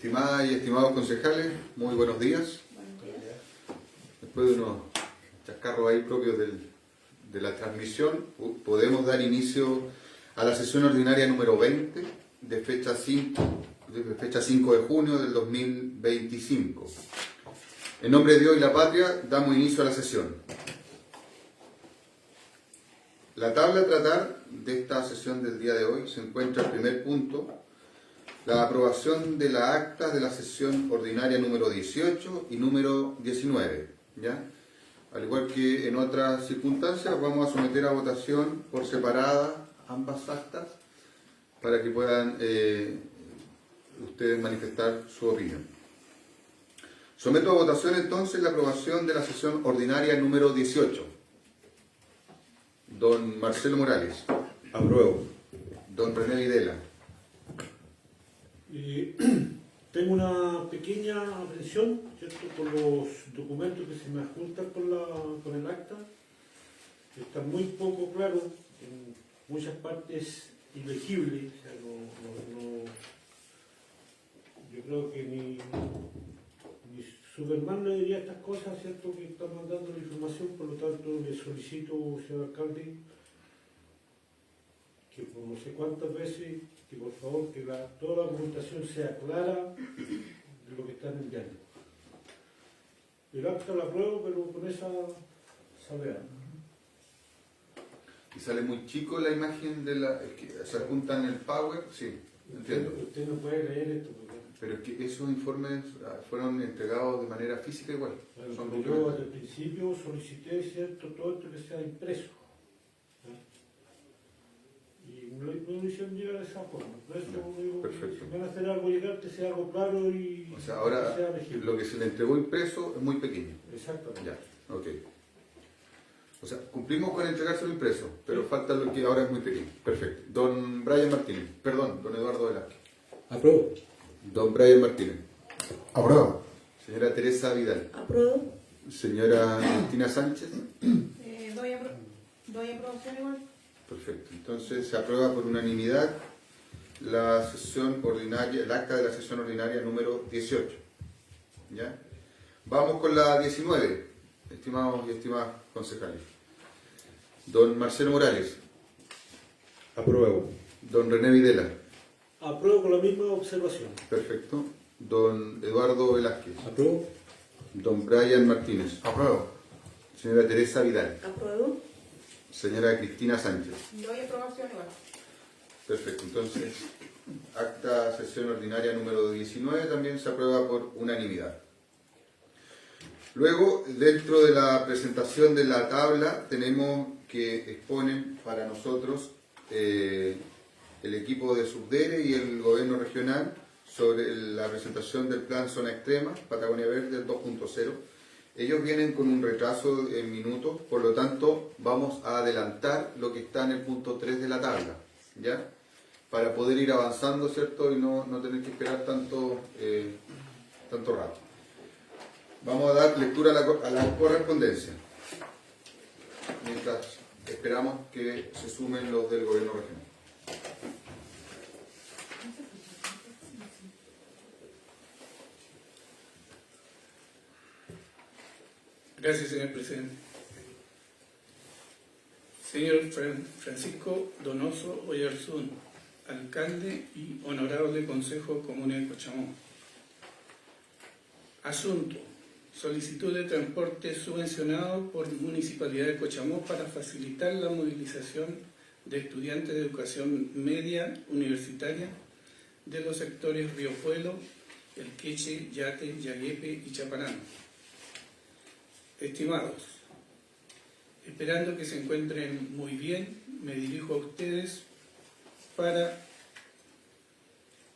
Estimadas y estimados concejales, muy buenos días. Buenos días. Después de unos chascarros ahí propios de la transmisión, podemos dar inicio a la sesión ordinaria número 20 de fecha 5 de junio del 2025. En nombre de Dios y la patria, damos inicio a la sesión. La tabla a tratar de esta sesión del día de hoy se encuentra el primer punto, la aprobación de la acta de la sesión ordinaria número 18 y número 19. ¿Ya? Al igual que en otras circunstancias, vamos a someter a votación por separada ambas actas para que puedan ustedes manifestar su opinión. Someto a votación entonces la aprobación de la sesión ordinaria número 18. Don Marcelo Morales. Apruebo. Don René Videla. Tengo una pequeña aprensión, ¿cierto?, por los documentos que se me adjuntan con el acta. Está muy poco claro, en muchas partes ilegible. O sea, yo creo que ni Superman le diría estas cosas, ¿cierto?, que está mandando la información. Por lo tanto, le solicito, señor alcalde, que por no sé cuántas veces, que por favor, que toda la documentación sea clara de lo que están enviando. El acta la apruebo, pero con esa salvedad. Y sale muy chico la imagen de la... Es que se adjuntan en el Power, sí, entiendo. Usted no puede leer esto, porque Pero es que esos informes fueron entregados de manera física igual. bueno, Son pero yo documentos. desde el principio solicité, ¿cierto?, todo esto que sea impreso. Y no lo hicieron llegar de esa forma. Por eso digo, Perfecto. si van a hacer algo llegar, que sea algo claro y O sea, ahora que sea legible. lo que se le entregó impreso es muy pequeño. Exactamente. Ya, ok. O sea, cumplimos con entregárselo impreso, pero falta lo que ahora es muy pequeño. Perfecto. Don Brian Martínez. Perdón, don Eduardo Velázquez. Apruebo. Don Brian Martínez. Apruebo. Señora Teresa Vidal. Apruebo. Señora Cristina Sánchez. Doy aprobación igual. Perfecto. Entonces se aprueba por unanimidad la sesión ordinaria, el acta de la sesión ordinaria número 18. ¿Ya? Vamos con la 19, estimados y estimadas concejales. Don Marcelo Morales. Apruebo. Don René Videla. Apruebo con la misma observación. Perfecto. Don Eduardo Velázquez. Apruebo. Don Brian Martínez. Apruebo. Señora Teresa Vidal. Apruebo. Señora Cristina Sánchez. Doy aprobación igual. Perfecto. Entonces, acta sesión ordinaria número 19 también se aprueba por unanimidad. Luego, dentro de la presentación de la tabla, tenemos que exponen para nosotros el equipo de Subdere y el gobierno regional sobre la presentación del plan Zona Extrema, Patagonia Verde 2.0. Ellos vienen con un retraso en minutos, por lo tanto vamos a adelantar lo que está en el punto 3 de la tabla, ¿ya? Para poder ir avanzando, ¿cierto? Y no tener que esperar tanto rato. Vamos a dar lectura a la correspondencia, mientras esperamos que se sumen los del gobierno regional. Gracias, señor presidente. Señor Francisco Donoso Oyarzún, alcalde y honorable Consejo Comunal de Cochamó. Asunto: solicitud de transporte subvencionado por Municipalidad de Cochamó para facilitar la movilización de estudiantes de educación media universitaria de los sectores Río Puelo, El Queche, Yate, Yaguepe y Chaparán. Estimados, esperando que se encuentren muy bien, me dirijo a ustedes para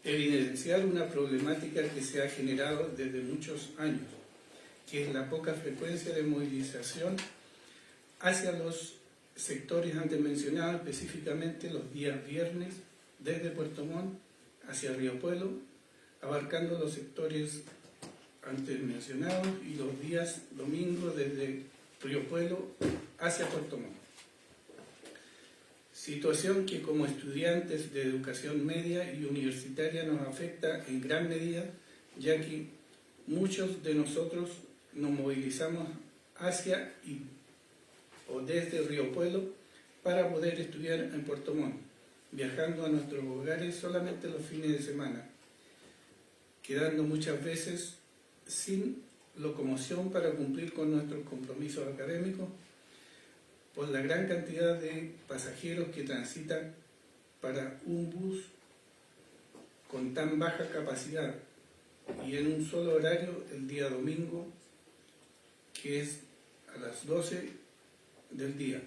evidenciar una problemática que se ha generado desde muchos años, que es la poca frecuencia de movilización hacia los sectores antes mencionados, específicamente los días viernes desde Puerto Montt hacia Río Puelo, abarcando los sectores antes mencionados, y los días domingos desde Río Puelo hacia Puerto Montt. Situación que como estudiantes de educación media y universitaria nos afecta en gran medida, ya que muchos de nosotros nos movilizamos hacia o desde Río Pueblo para poder estudiar en Puerto Montt, viajando a nuestros hogares solamente los fines de semana, quedando muchas veces sin locomoción para cumplir con nuestros compromisos académicos por la gran cantidad de pasajeros que transitan para un bus con tan baja capacidad y en un solo horario el día domingo, que es a las 12 del día.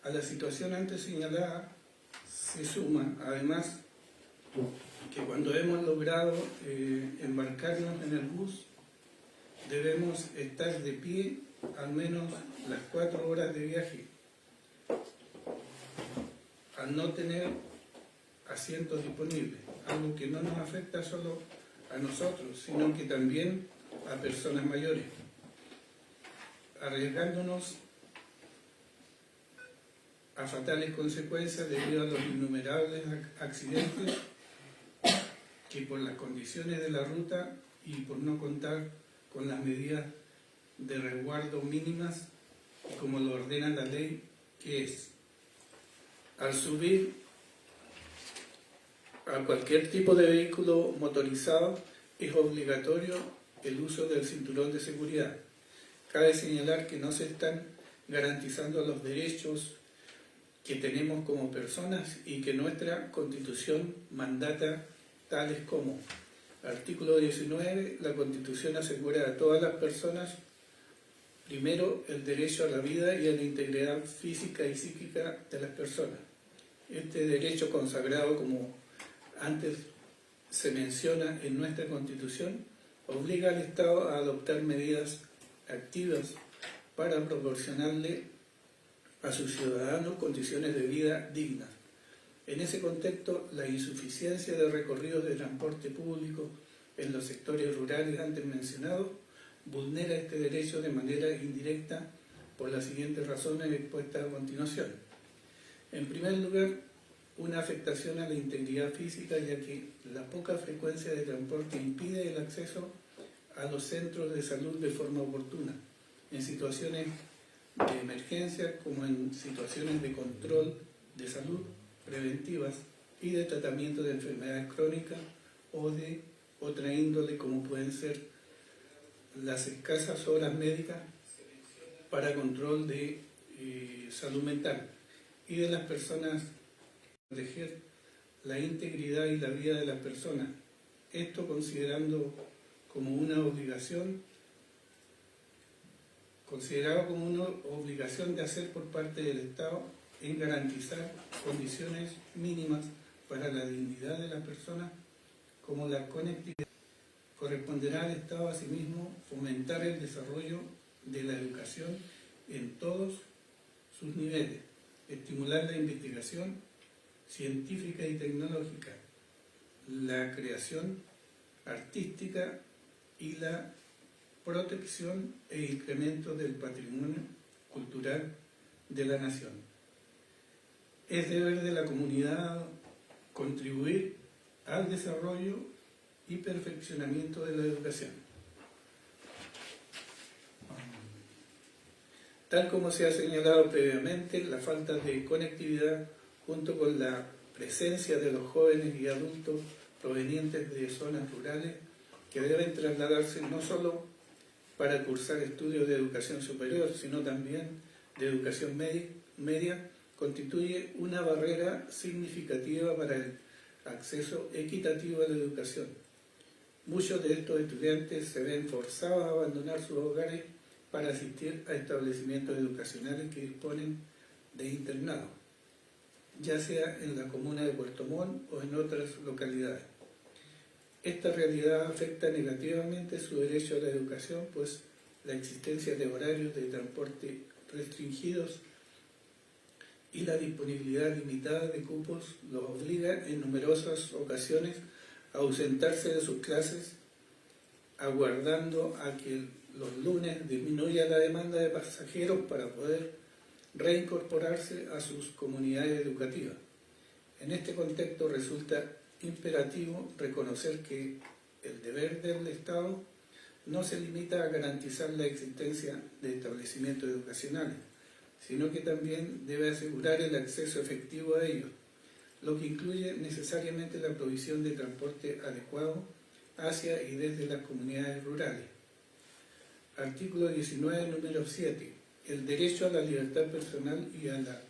A la situación antes señalada se suma además que cuando hemos logrado embarcarnos en el bus debemos estar de pie al menos las 4 horas de viaje, al no tener asientos disponibles, algo que no nos afecta solo a nosotros, sino que también a personas mayores, arriesgándonos a fatales consecuencias debido a los innumerables accidentes que por las condiciones de la ruta y por no contar con las medidas de resguardo mínimas como lo ordena la ley, que es al subir a cualquier tipo de vehículo motorizado es obligatorio el uso del cinturón de seguridad. Cabe señalar que no se están garantizando los derechos que tenemos como personas y que nuestra Constitución mandata, tales como artículo 19, la Constitución asegura a todas las personas, primero, el derecho a la vida y a la integridad física y psíquica de las personas. Este derecho consagrado, como antes se menciona en nuestra Constitución, obliga al Estado a adoptar medidas activas para proporcionarle a sus ciudadanos condiciones de vida dignas. En ese contexto, la insuficiencia de recorridos de transporte público en los sectores rurales antes mencionados vulnera este derecho de manera indirecta por las siguientes razones expuestas a continuación. En primer lugar, una afectación a la integridad física, ya que la poca frecuencia de transporte impide el acceso a los centros de salud de forma oportuna, en situaciones de emergencia como en situaciones de control de salud preventivas y de tratamiento de enfermedades crónicas o de otra índole, como pueden ser las escasas horas médicas para control de salud mental y de las personas, proteger la integridad y la vida de las personas, esto considerado como una obligación de hacer por parte del Estado en garantizar condiciones mínimas para la dignidad de las personas como la conectividad. Corresponderá al Estado asimismo fomentar el desarrollo de la educación en todos sus niveles, estimular la investigación científica y tecnológica, la creación artística y la protección e incremento del patrimonio cultural de la nación. Es deber de la comunidad contribuir al desarrollo y perfeccionamiento de la educación. Tal como se ha señalado previamente, la falta de conectividad junto con la presencia de los jóvenes y adultos provenientes de zonas rurales que deben trasladarse no solo para cursar estudios de educación superior, sino también de educación media, constituye una barrera significativa para el acceso equitativo a la educación. Muchos de estos estudiantes se ven forzados a abandonar sus hogares para asistir a establecimientos educacionales que disponen de internado, ya sea en la comuna de Puerto Montt o en otras localidades. Esta realidad afecta negativamente su derecho a la educación, pues la existencia de horarios de transporte restringidos y la disponibilidad limitada de cupos los obliga en numerosas ocasiones a ausentarse de sus clases, aguardando a que los lunes disminuya la demanda de pasajeros para poder reincorporarse a sus comunidades educativas. En este contexto resulta imperativo reconocer que el deber del Estado no se limita a garantizar la existencia de establecimientos educacionales, sino que también debe asegurar el acceso efectivo a ellos, lo que incluye necesariamente la provisión de transporte adecuado hacia y desde las comunidades rurales. Artículo 19, número 7. El derecho a la libertad personal y a la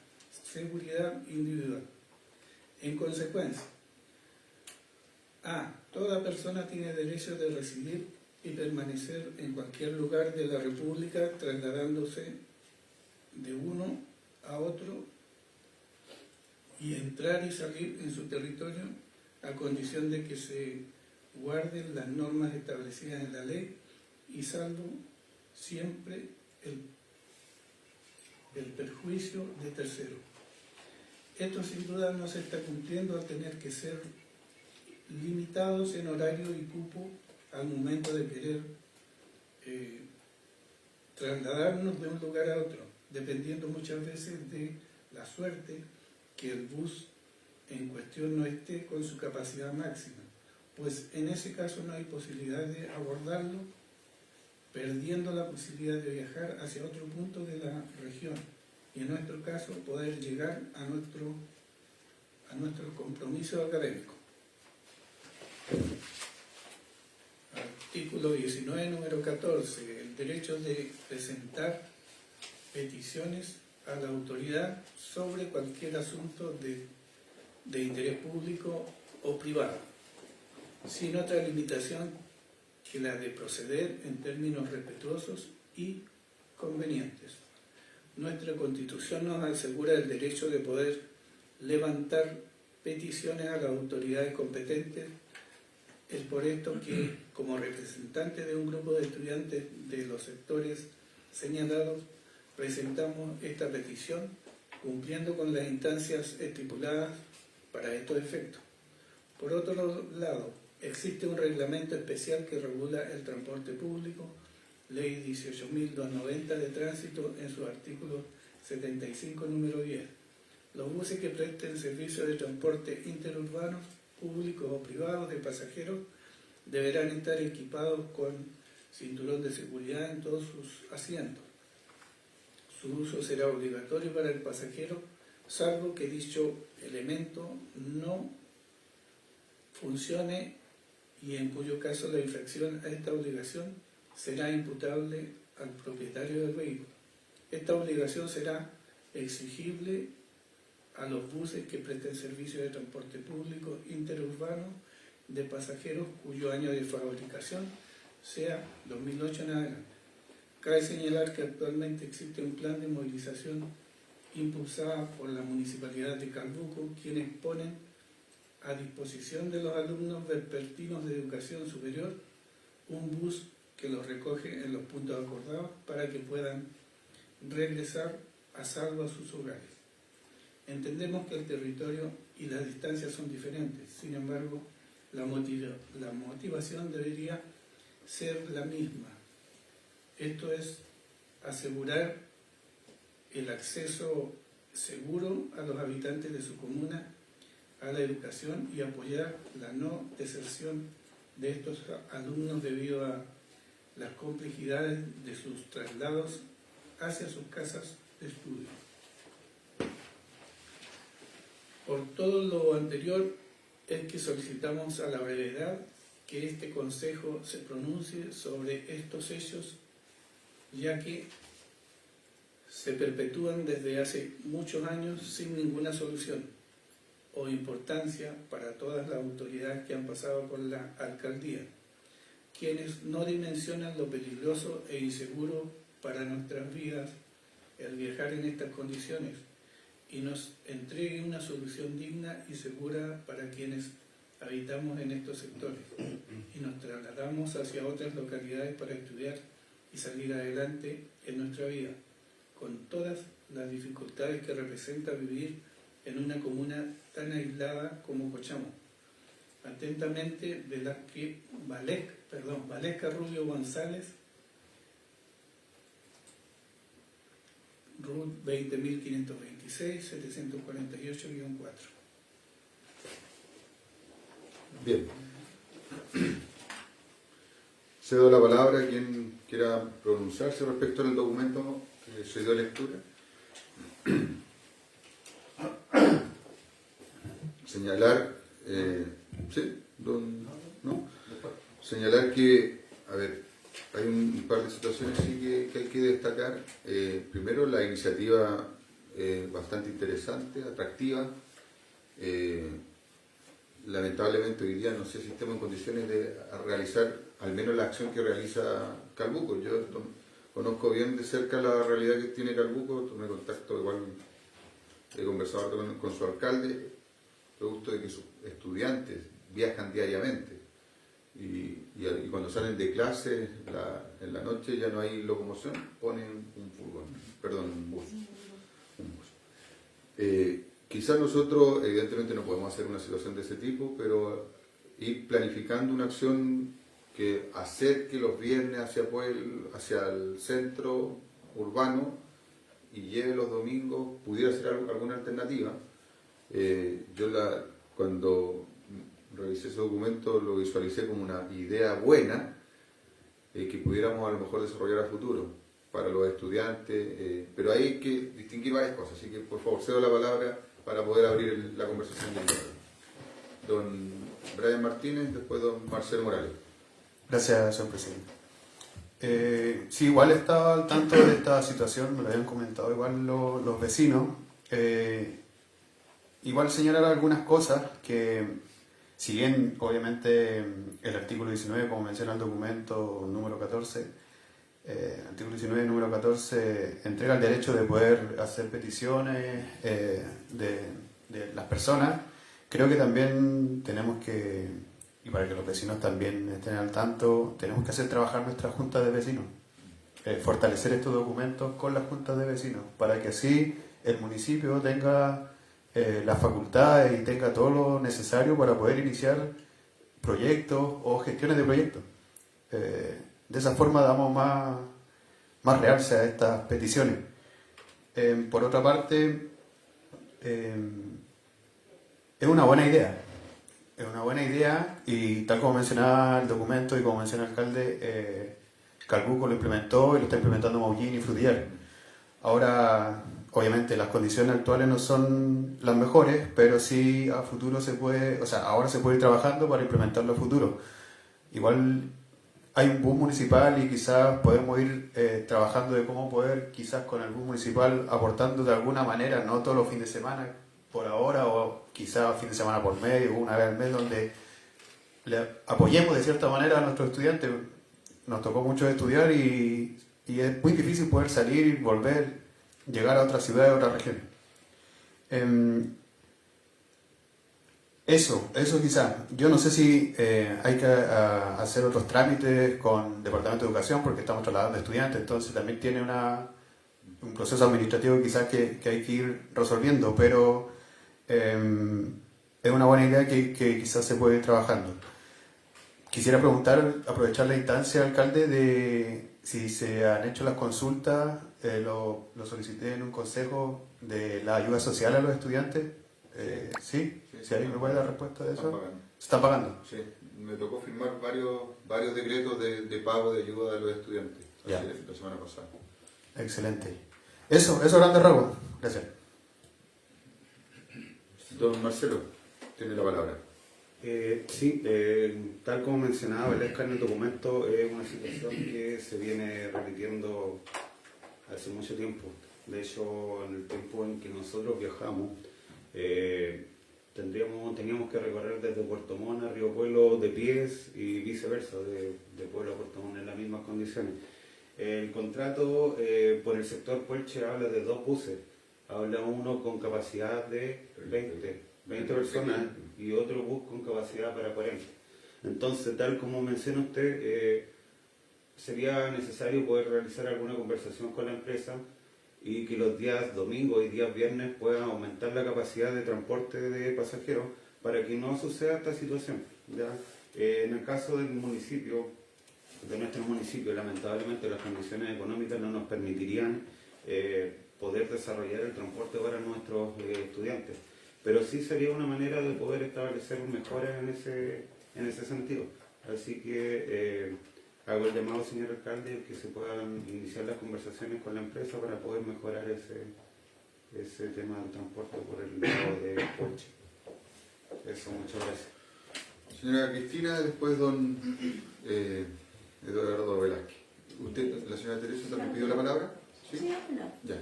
seguridad individual. En consecuencia, a. Toda persona tiene derecho de residir y permanecer en cualquier lugar de la República, trasladándose de uno a otro y entrar y salir en su territorio a condición de que se guarden las normas establecidas en la ley y salvo siempre el perjuicio de terceros. Esto sin duda no se está cumpliendo al tener que ser limitados en horario y cupo al momento de querer trasladarnos de un lugar a otro, dependiendo muchas veces de la suerte que el bus en cuestión no esté con su capacidad máxima, pues en ese caso no hay posibilidad de abordarlo, perdiendo la posibilidad de viajar hacia otro punto de la región y en nuestro caso poder llegar a nuestro compromiso académico. Artículo 19, número 14. El derecho de presentar peticiones a la autoridad sobre cualquier asunto de interés público o privado, sin otra limitación que la de proceder en términos respetuosos y convenientes. Nuestra Constitución nos asegura el derecho de poder levantar peticiones a las autoridades competentes. Es por esto que, como representante de un grupo de estudiantes de los sectores señalados, presentamos esta petición cumpliendo con las instancias estipuladas para estos efectos. Por otro lado, existe un reglamento especial que regula el transporte público, Ley 18.290 de tránsito, en su artículo 75, número 10. Los buses que presten servicios de transporte interurbanos, públicos o privados de pasajeros, deberán estar equipados con cinturón de seguridad en todos sus asientos. Su uso será obligatorio para el pasajero, salvo que dicho elemento no funcione y en cuyo caso la infracción a esta obligación será imputable al propietario del vehículo. Esta obligación será exigible a los buses que presten servicio de transporte público interurbano de pasajeros cuyo año de fabricación sea 2008 en adelante. Cabe señalar que actualmente existe un plan de movilización impulsada por la Municipalidad de Calbuco, quienes ponen a disposición de los alumnos vespertinos de educación superior un bus que los recoge en los puntos acordados para que puedan regresar a salvo a sus hogares. Entendemos que el territorio y las distancias son diferentes, sin embargo, la motivación debería ser la misma. Esto es asegurar el acceso seguro a los habitantes de su comuna a la educación y apoyar la no deserción de estos alumnos debido a las complejidades de sus traslados hacia sus casas de estudio. Por todo lo anterior es que solicitamos a la brevedad que este Consejo se pronuncie sobre estos hechos, ya que se perpetúan desde hace muchos años sin ninguna solución o importancia para todas las autoridades que han pasado por la alcaldía, quienes no dimensionan lo peligroso e inseguro para nuestras vidas el viajar en estas condiciones y nos entregue una solución digna y segura para quienes habitamos en estos sectores y nos trasladamos hacia otras localidades para estudiar y salir adelante en nuestra vida, con todas las dificultades que representa vivir en una comuna tan aislada como Cochamó. Atentamente, Valesca Rubio González, RUT 20.526, 748-4. Bien. Cedo la palabra a quien quiera pronunciarse respecto al documento que se dio lectura. Señalar, ¿sí? ¿No? Señalar que, a ver, hay un par de situaciones sí que hay que destacar. Primero, la iniciativa bastante interesante, atractiva. Lamentablemente hoy día no sé si estamos en condiciones de realizar al menos la acción que realiza Calbuco. Yo conozco bien de cerca la realidad que tiene Calbuco, tomé contacto, igual he conversado con su alcalde, producto de que sus estudiantes viajan diariamente y cuando salen de clase en la noche ya no hay locomoción, ponen un bus. Quizás nosotros evidentemente no podemos hacer una situación de ese tipo, pero ir planificando una acción que acerque los viernes hacia el centro urbano y lleve los domingos, pudiera ser alguna alternativa. Cuando revisé ese documento lo visualicé como una idea buena que pudiéramos a lo mejor desarrollar a futuro para los estudiantes, pero hay que distinguir varias cosas, así que por favor cedo la palabra para poder abrir la conversación. Don Brian Martínez, después don Marcelo Morales. Gracias, señor presidente. Sí, igual estaba al tanto de esta situación, me lo habían comentado igual los vecinos. Igual señalar algunas cosas que, si bien obviamente el artículo 19, como menciona el documento número 14, artículo 19, número 14, entrega el derecho de poder hacer peticiones de las personas. Creo que también tenemos que, y para que los vecinos también estén al tanto, tenemos que hacer trabajar nuestra junta de vecinos, fortalecer estos documentos con las juntas de vecinos, para que así el municipio tenga las facultades y tenga todo lo necesario para poder iniciar proyectos o gestiones de proyectos. De esa forma damos más realce a estas peticiones. Por otra parte, es una buena idea. Es una buena idea y tal como mencionaba el documento y como menciona el alcalde, Calbuco lo implementó y lo está implementando Maullín y Frutillar. Ahora, obviamente, las condiciones actuales no son las mejores, pero sí a futuro ahora se puede ir trabajando para implementarlo a futuro. Igual hay un bus municipal y quizás podemos ir trabajando de cómo poder, quizás con el bus municipal, aportando de alguna manera, no todos los fines de semana por ahora, o quizás fin de semana por medio, una vez al mes, donde le apoyemos de cierta manera a nuestros estudiantes. Nos tocó mucho estudiar y es muy difícil poder salir y volver, llegar a otras ciudades, a otras regiones. Eso quizás. Yo no sé si hay que hacer otros trámites con el Departamento de Educación porque estamos trasladando estudiantes, entonces también tiene un proceso administrativo quizás que hay que ir resolviendo, pero es una buena idea que quizás se puede ir trabajando. Quisiera preguntar, aprovechar la instancia, alcalde, de si se han hecho las consultas, lo solicité en un consejo de la ayuda social a los estudiantes. ¿Sí? ¿Si alguien me puede dar respuesta de eso? ¿Se están pagando? Sí, me tocó firmar varios decretos de pago de ayuda a los estudiantes la semana pasada. Excelente. Eso grande rasgos. Gracias. Don Marcelo, tiene la palabra. Sí, tal como mencionaba Valesca en el documento, es una situación que se viene repitiendo hace mucho tiempo. De hecho, en el tiempo en que nosotros viajamos, teníamos que recorrer desde Puerto Montt a Río Pueblo de pies y viceversa, de Pueblo a Puerto Montt en las mismas condiciones. El contrato por el sector Puelche habla de 2 buses. Habla uno con capacidad de 20 personas y otro bus con capacidad para 40. Entonces, tal como menciona usted, sería necesario poder realizar alguna conversación con la empresa y que los días domingos y días viernes puedan aumentar la capacidad de transporte de pasajeros para que no suceda esta situación, ¿ya? En el caso del municipio, de nuestro municipio, lamentablemente las condiciones económicas no nos permitirían poder desarrollar el transporte para nuestros estudiantes, pero sí sería una manera de poder establecer mejoras en ese sentido. Así que hago el llamado, señor alcalde, que se puedan iniciar las conversaciones con la empresa para poder mejorar ese tema del transporte por el lado de Puelche. Eso, muchas gracias. Señora Cristina, después don Eduardo Velázquez. ¿Usted, la señora Teresa, también pidió la palabra? Sí, al final. Ya.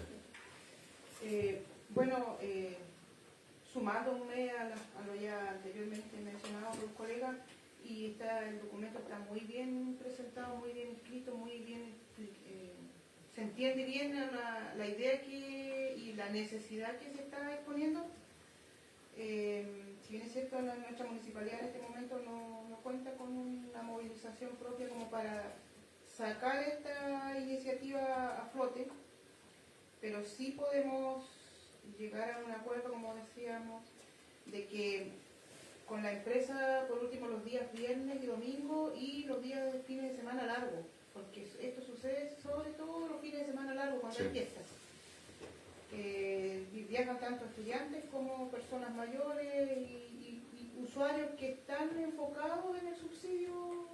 Bueno, sumándome a lo ya anteriormente mencionado por los colegas, y el documento está muy bien presentado, muy bien escrito, muy bien, se entiende bien la idea y la necesidad que se está exponiendo. Si bien es cierto, nuestra municipalidad en este momento no cuenta con una movilización propia como para sacar esta iniciativa a flote, pero sí podemos llegar a un acuerdo, como decíamos, de que con la empresa, por último, los días viernes y domingo y los días de fines de semana largo, porque esto sucede sobre todo los fines de semana largo, cuando hay fiestas. Viajan tanto estudiantes como personas mayores y usuarios que están enfocados en el subsidio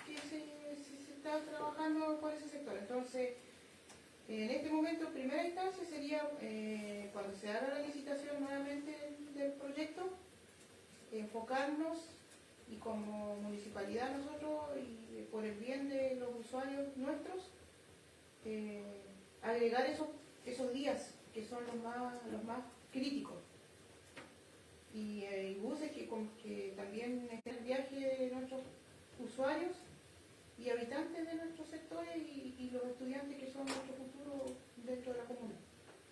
que se está trabajando por ese sector. Entonces, en este momento, en primera instancia, sería cuando se haga la licitación nuevamente del proyecto, enfocarnos y como municipalidad nosotros, y por el bien de los usuarios nuestros, agregar esos días que son los más críticos. Y buses que también estén el viaje de nuestros usuarios y habitantes de nuestros sectores y los estudiantes que son nuestro futuro dentro de la comuna.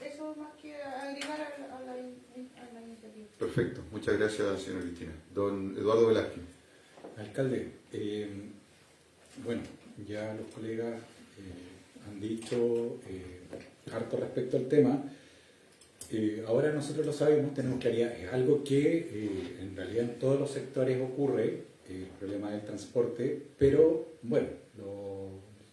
Eso más que agregar a la iniciativa. Perfecto. Muchas gracias, señora Cristina. Don Eduardo Velázquez. Alcalde, bueno, ya los colegas han dicho harto respecto al tema. Ahora nosotros lo sabemos, tenemos claridad. Es algo que en realidad en todos los sectores ocurre, el problema del transporte, pero bueno,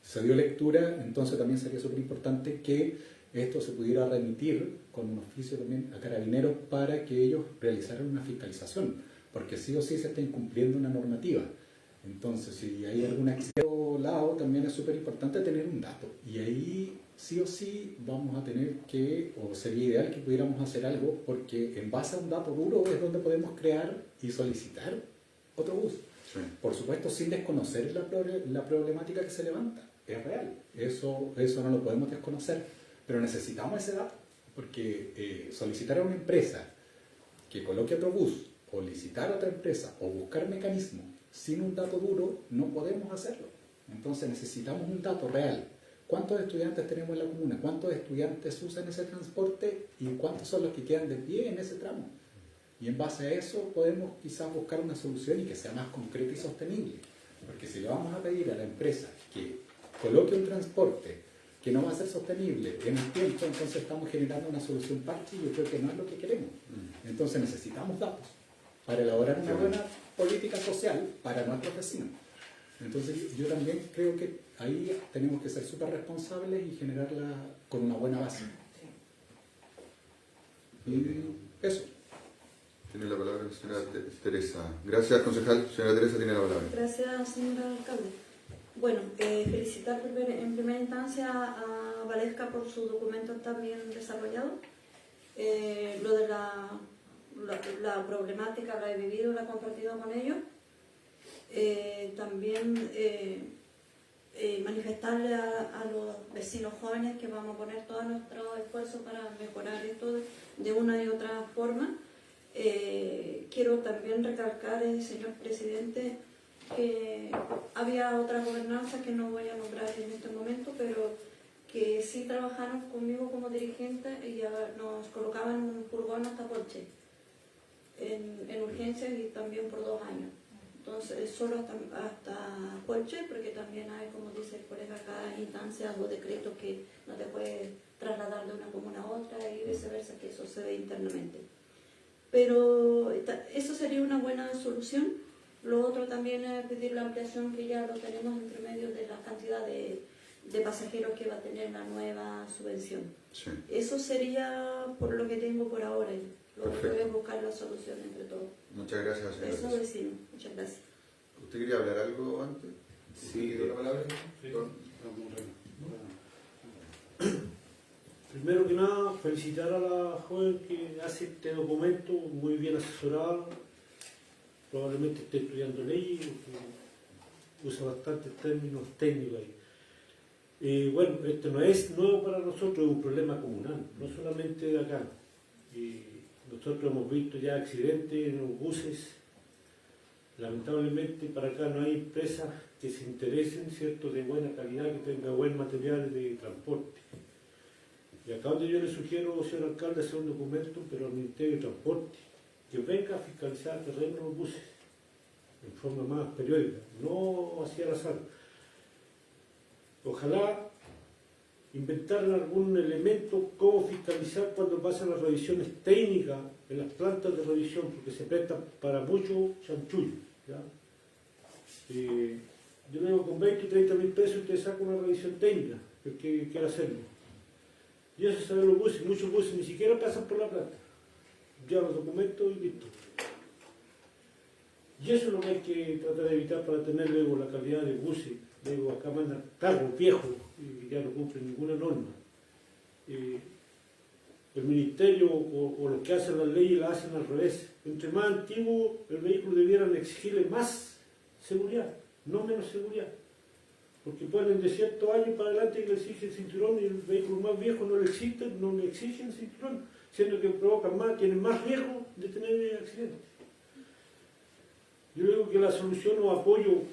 se dio lectura, entonces también sería súper importante que esto se pudiera remitir con un oficio también a Carabineros para que ellos realizaran una fiscalización, porque sí o sí se está incumpliendo una normativa. Entonces, si hay algún acceso lado, también es súper importante tener un dato. Y ahí sí o sí vamos a tener que, o sería ideal que pudiéramos hacer algo, porque en base a un dato duro es donde podemos crear y solicitar otro bus. Sí. Por supuesto, sin desconocer la problemática que se levanta. Es real. Eso no lo podemos desconocer. Pero necesitamos ese dato, porque solicitar a una empresa que coloque otro bus, o licitar a otra empresa, o buscar mecanismos sin un dato duro, no podemos hacerlo. Entonces necesitamos un dato real. ¿Cuántos estudiantes tenemos en la comuna? ¿Cuántos estudiantes usan ese transporte? ¿Y cuántos son los que quedan de pie en ese tramo? Y en base a eso podemos quizás buscar una solución y que sea más concreta y sostenible. Porque si le vamos a pedir a la empresa que coloque un transporte que no va a ser sostenible en el tiempo, entonces estamos generando una solución parche y yo creo que no es lo que queremos. Entonces necesitamos datos para elaborar una buena política social para nuestros vecinos. Entonces yo también creo que ahí tenemos que ser súper responsables y generarla con una buena base. Y eso. Tiene la palabra la señora Teresa. Gracias, concejal. Señora Teresa tiene la palabra. Gracias, señora alcalde. Bueno, felicitar en primera instancia a Valesca por su documento tan bien desarrollado. Lo de la problemática la he vivido, la he compartido con ellos. También manifestarle a los vecinos jóvenes que vamos a poner todo nuestro esfuerzo para mejorar esto de una y otra forma. Quiero también recalcar, señor presidente, que había otras gobernanzas que no voy a nombrar en este momento, pero que sí trabajaron conmigo como dirigente y nos colocaban un furgón hasta Puelche en urgencias y también por 2 años. Entonces, solo hasta Puelche, porque también hay, como dice el colega acá, instancias o decretos que no te puedes trasladar de una comuna a otra y viceversa, que eso se ve internamente. Pero eso sería una buena solución. Lo otro también es pedir la ampliación, que ya lo tenemos entre medio de la cantidad de pasajeros que va a tener la nueva subvención. Sí. Eso sería por lo que tengo por ahora. Lo Perfecto. que voy a buscar la solución entre todos. Muchas gracias, señora Eso, Teresa. vecino. Muchas gracias. ¿Usted quería hablar algo antes? Sí, ¿Quiere la palabra? Sí. Don- Primero que nada, felicitar a la joven que hace este documento muy bien asesorado. Probablemente esté estudiando leyes, porque usa bastantes términos técnicos ahí. Bueno, esto no es nuevo para nosotros, es un problema comunal, no solamente de acá. Nosotros hemos visto ya accidentes en los buses. Lamentablemente para acá no hay empresas que se interesen, ¿cierto?, de buena calidad, que tenga buen material de transporte. Y acá donde yo le sugiero, señor alcalde, hacer un documento, pero al Ministerio de Transporte, que venga a fiscalizar terreno de los buses en forma más periódica, no así al azar. Ojalá inventaran algún elemento cómo fiscalizar cuando pasan las revisiones técnicas en las plantas de revisión, porque se prestan para mucho chanchullo, ¿ya? Yo le digo, con 20 o 30 mil pesos usted saca una revisión técnica, el que quiera hacerlo. Y eso se ve en los buses, muchos buses ni siquiera pasan por la planta. Ya los documentos y listo. Y eso es lo que hay que tratar de evitar para tener luego la calidad de buses. Luego acá mandan carros viejos y ya no cumplen ninguna norma. El ministerio o los que hacen las leyes las hacen al revés. Entre más antiguo el vehículo debieran exigirle más seguridad, no menos seguridad. Porque ponen de ciertos años para adelante que le exigen cinturón y el vehículo más viejo no le exigen cinturón, siendo que provocan más, tienen más riesgo de tener accidentes. Yo digo que la solución o apoyo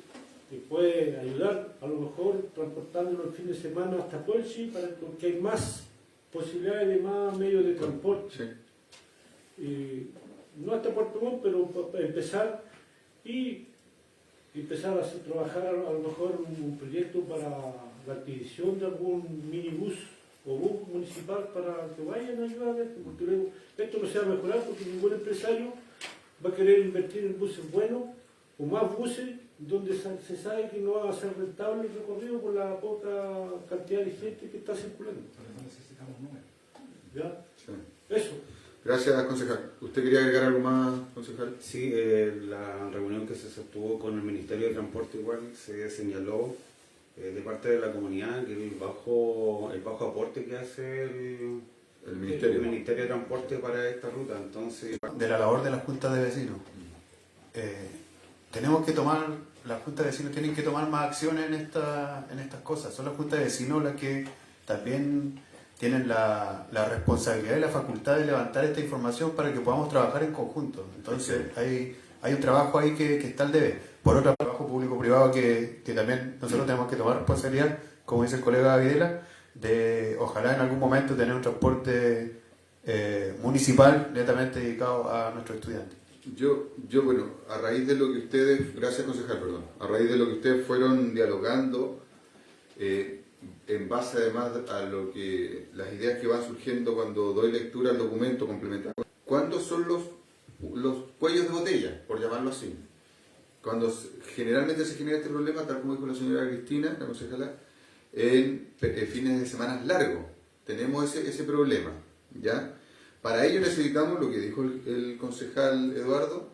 que puede ayudar, a lo mejor transportándolo el fin de semana hasta Puelchi, porque hay más posibilidades de más medios de transporte. Sí. No hasta Puerto Montt, pero para empezar y empezar a trabajar a lo mejor un proyecto para la adquisición de algún minibús o bus municipal para que vayan a ayudar a esto, porque luego esto no se va a mejorar porque ningún empresario va a querer invertir en buses buenos o más buses donde se sabe que no va a ser rentable el recorrido por la poca cantidad de gente que está circulando. Por eso necesitamos números. ¿Ya? Sí. Eso. Gracias, concejal. ¿Usted quería agregar algo más, concejal? Sí, la reunión que se sostuvo con el Ministerio de Transporte igual se señaló de parte de la comunidad que el bajo aporte que hace El ministerio. el Ministerio de Transporte para esta ruta. Entonces, De la labor de las juntas de vecinos. Las juntas de vecinos tienen que tomar más acciones en estas cosas. Son las juntas de vecinos las que también tienen la responsabilidad y la facultad de levantar esta información para que podamos trabajar en conjunto. Entonces hay un trabajo ahí que está al debe. Por otro, trabajo público-privado que también nosotros tenemos que tomar responsabilidad, como dice el colega Videla, de ojalá en algún momento tener un transporte municipal netamente dedicado a nuestros estudiantes. Yo, bueno, a raíz de lo que ustedes, gracias concejal, perdón, a raíz de lo que ustedes fueron dialogando, en base además a lo que las ideas que van surgiendo cuando doy lectura al documento complementario, ¿cuándo son los cuellos de botella, por llamarlo así? Cuando generalmente se genera este problema, tal como dijo la señora Cristina, la concejala, en fines de semana largos. Tenemos ese problema, ¿ya? Para ello necesitamos, lo que dijo el concejal Eduardo,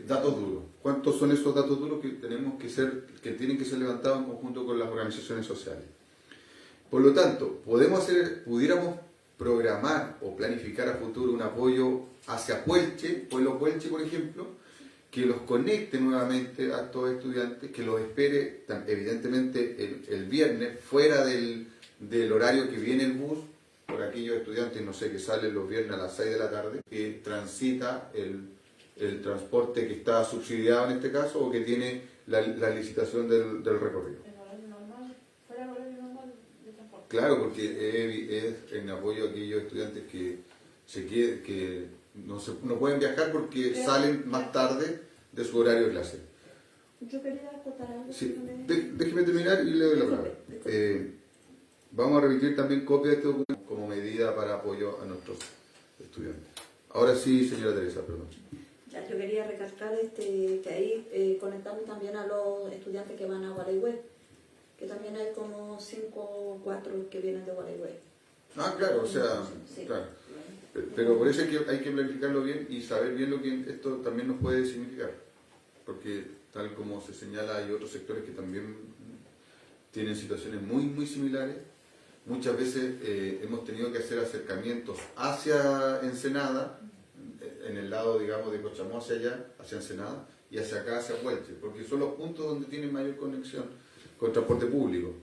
datos duros. ¿Cuántos son esos datos duros que tienen que ser levantados en conjunto con las organizaciones sociales? Por lo tanto, pudiéramos programar o planificar a futuro un apoyo hacia Puelche, Pueblo Puelche, por ejemplo, que los conecte nuevamente a estos estudiantes, que los espere, evidentemente, el viernes, fuera del horario que viene el bus, por aquellos estudiantes, no sé, que salen los viernes a las 6 de la tarde, que transita el transporte que está subsidiado en este caso, o que tiene la licitación del recorrido. En horario normal, fuera del horario normal de transporte. Claro, porque es en apoyo a aquellos estudiantes que no pueden viajar porque salen más tarde de su horario de clase. Yo quería acotar algo. Sí, déjeme terminar y le doy la palabra. Vamos a remitir también copia de este documento como medida para apoyo a nuestros estudiantes. Ahora sí, señora Teresa, perdón. Ya, yo quería recalcar que ahí conectamos también a los estudiantes que van a Gualeguay, que también hay como 5 o 4 que vienen de Gualeguay. Ah, claro, o sea, Sí. claro. Pero por eso hay que planificarlo bien y saber bien lo que esto también nos puede significar. Porque tal como se señala, hay otros sectores que también tienen situaciones muy, muy similares. Muchas veces hemos tenido que hacer acercamientos hacia Ensenada, en el lado, digamos, de Cochamó hacia allá, hacia Ensenada, y hacia acá, hacia Puelche, porque son los puntos donde tienen mayor conexión con transporte público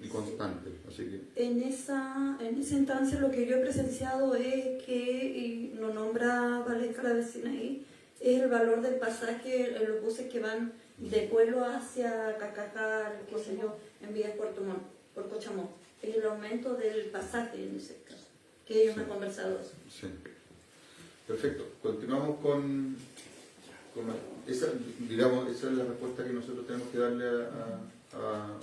y constante. Así que En esa instancia lo que yo he presenciado es que, y lo nombra Valesca, la vecina ahí, es el valor del pasaje en los buses que van de Pueblo hacia Cacacal, qué sé yo, en vías Puerto Montt, por Cochamó. Es el aumento del pasaje en ese caso, que ellos me han conversado eso. sí. Perfecto. Continuamos con esa, digamos, esa es la respuesta que nosotros tenemos que darle a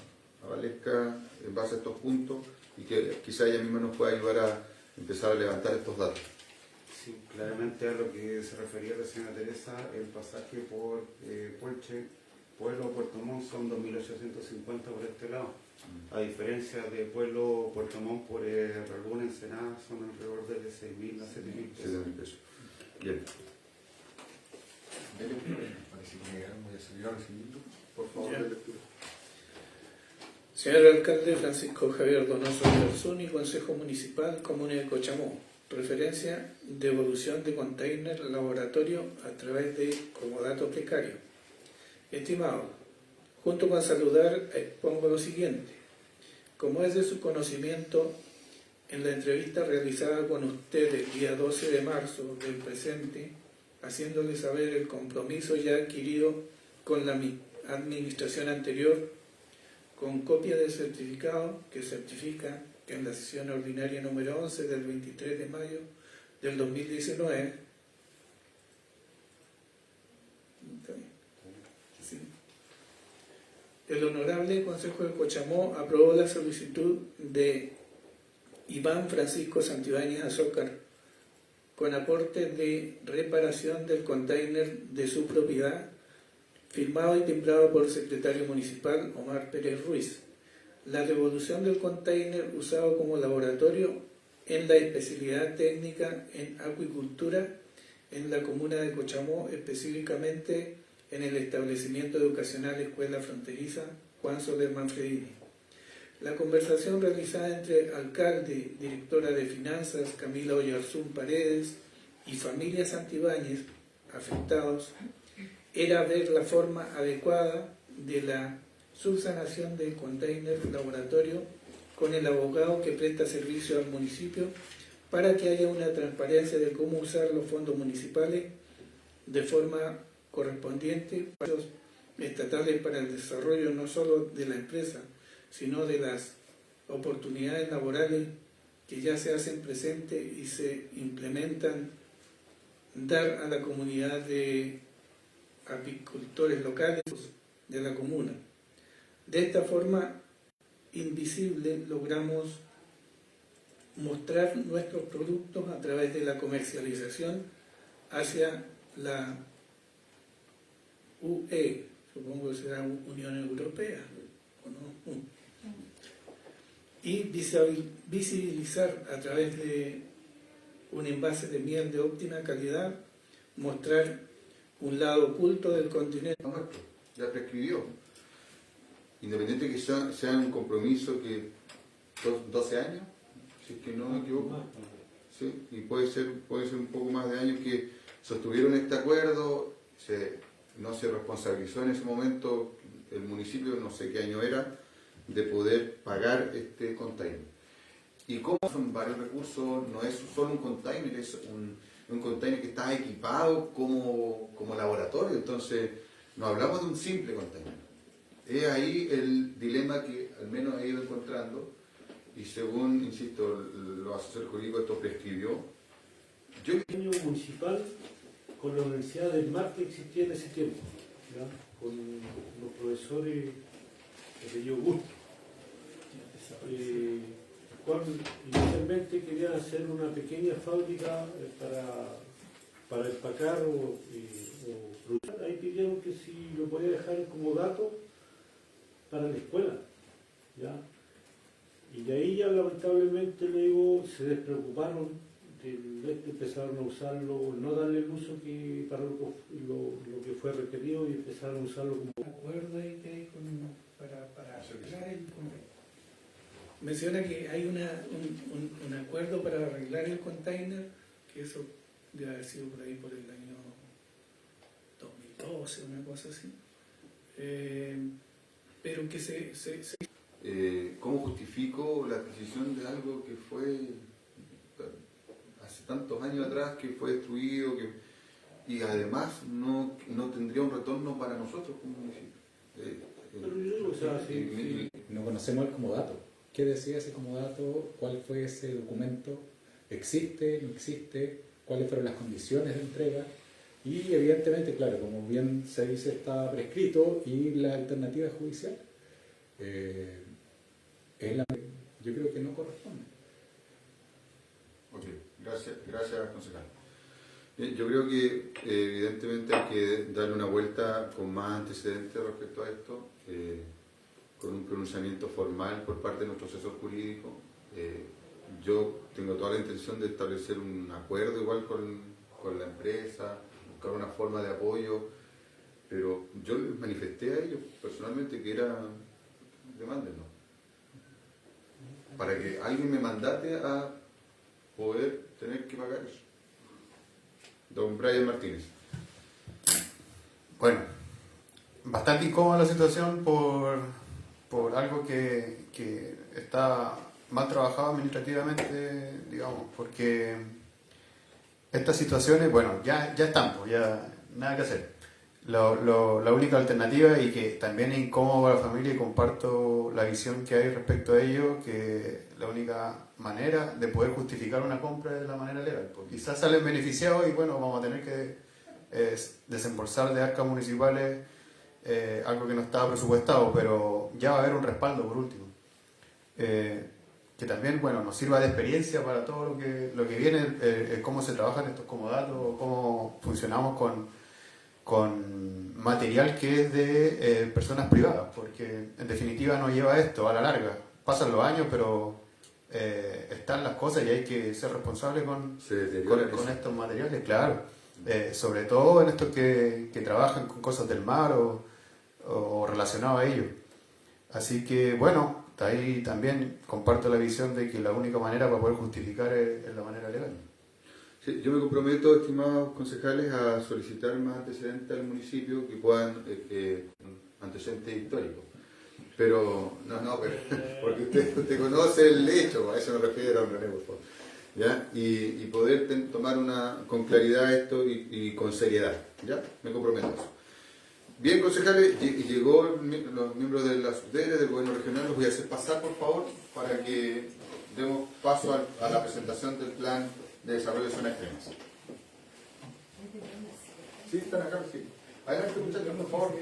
Valesca en base a estos puntos y que quizá ella misma nos pueda ayudar a empezar a levantar estos datos. Sí, claramente a lo que se refería la señora Teresa, el pasaje por Puelche, Pueblo, Puerto Montt son 2.850 por este lado. A diferencia de Pueblo, Puerto Montt por Ralbún, Ensenada, son alrededor de 6.000 a 7.000 pesos. 7.000 pesos. Bien. Parece que llegaron, voy a salir a recibirlo. Por favor, Ya. de lectura. Señor alcalde Francisco Javier Donoso Garzón, Consejo Municipal, Comuna de Cochamó. Referencia: devolución de container laboratorio a través de comodato precario. Estimado, junto con saludar, expongo lo siguiente. Como es de su conocimiento, en la entrevista realizada con usted el día 12 de marzo del presente, haciéndole saber el compromiso ya adquirido con la administración anterior, con copia del certificado que certifica que en la sesión ordinaria número 11 del 23 de mayo del 2019, sí, el Honorable Consejo de Cochamó aprobó la solicitud de Iván Francisco Santibáñez Azócar con aporte de reparación del container de su propiedad, firmado y timbrado por el secretario municipal Omar Pérez Ruiz. La devolución del container usado como laboratorio en la especialidad técnica en acuicultura en la comuna de Cochamó, específicamente en el establecimiento educacional Escuela Fronteriza Juan Soler Manfredini. La conversación realizada entre alcalde, directora de finanzas Camila Oyarzún Paredes y familia Santibáñez afectados era ver la forma adecuada de la subsanación del container laboratorio con el abogado que presta servicio al municipio para que haya una transparencia de cómo usar los fondos municipales de forma correspondiente para los estatales para el desarrollo no solo de la empresa, sino de las oportunidades laborales que ya se hacen presentes y se implementan, dar a la comunidad de apicultores locales de la comuna. De esta forma invisible logramos mostrar nuestros productos a través de la comercialización hacia la UE, supongo que será Unión Europea, ¿o no? Y visibilizar a través de un envase de miel de óptima calidad, mostrar un lado oculto del continente. Nuestro, ya prescribió. Independiente que sea un compromiso que 12 años, si es que no me equivoco, ¿sí? Y puede ser un poco más de años que sostuvieron este acuerdo, no se responsabilizó en ese momento el municipio, no sé qué año era, de poder pagar este container. Y como son varios recursos, no es solo un container, es un container que está equipado como laboratorio, entonces no hablamos de un simple container. Es ahí el dilema que al menos he ido encontrando, y según, insisto, los asesores jurídicos esto prescribió. El diseño municipal con la Universidad del Mar que existía en ese tiempo, ¿ya? Con los profesores de apellido Gusto, cual inicialmente querían hacer una pequeña fábrica para empacar o producir. Ahí pidieron que si lo podía dejar como dato para la escuela, ¿ya? Y de ahí ya lamentablemente, le digo, se despreocuparon empezaron a usarlo, no darle el uso que para lo que fue requerido y empezaron a usarlo como acuerdo ahí que hay para arreglar el container. Menciona que hay un acuerdo para arreglar el container, que eso debe haber sido por ahí por el año 2012, una cosa así. Pero que ¿Cómo justifico la adquisición de algo que fue hace tantos años atrás, que fue destruido, y además no tendría un retorno para nosotros como municipio? o sea, sí. No conocemos el comodato. ¿Qué decía ese comodato? ¿Cuál fue ese documento? ¿Existe? ¿No existe? ¿Cuáles fueron las condiciones de entrega? Y evidentemente, claro, como bien se dice, está prescrito y la alternativa es judicial. Yo creo que no corresponde. Ok, gracias concejal. Yo creo que evidentemente hay que darle una vuelta con más antecedentes respecto a esto, con un pronunciamiento formal por parte de nuestro asesor jurídico. Yo tengo toda la intención de establecer un acuerdo igual con la empresa, buscar una forma de apoyo, pero yo les manifesté a ellos personalmente que era demándenlo, para que alguien me mandate a poder tener que pagar eso. Don Brian Martínez. Bueno, bastante incómoda la situación por algo que está mal trabajado administrativamente, digamos, porque estas situaciones, bueno, ya están, pues, ya nada que hacer. La única alternativa, y que también es incómodo para la familia, y comparto la visión que hay respecto a ello, que la única manera de poder justificar una compra es de la manera legal. Pues quizás salen beneficiados y bueno, vamos a tener que desembolsar de arcas municipales algo que no estaba presupuestado, pero ya va a haber un respaldo por último. Que también, bueno, nos sirva de experiencia para todo lo que viene, cómo se trabajan estos comodatos, cómo funcionamos con material que es de personas privadas, porque en definitiva nos lleva a esto a la larga. Pasan los años, pero están las cosas y hay que ser responsable con estos materiales, claro. Sobre todo en estos que trabajan con cosas del mar o relacionados a ello. Así que, bueno, ahí también comparto la visión de que la única manera para poder justificar es la manera legal. Sí, yo me comprometo, estimados concejales, a solicitar más antecedentes al municipio que puedan, antecedentes históricos. Pero, porque usted conoce el hecho, a eso me refiero, don René, por favor. ¿Ya? Y poder tomar con claridad esto y con seriedad. ¿Ya? Me comprometo a eso. Bien, concejales, llegó los miembros de la SUDERE, del gobierno regional, los voy a hacer pasar, por favor, para que demos paso a la presentación del plan de desarrollo de zonas extremas. Sí, están acá, sí. Adelante, muchachos, por favor.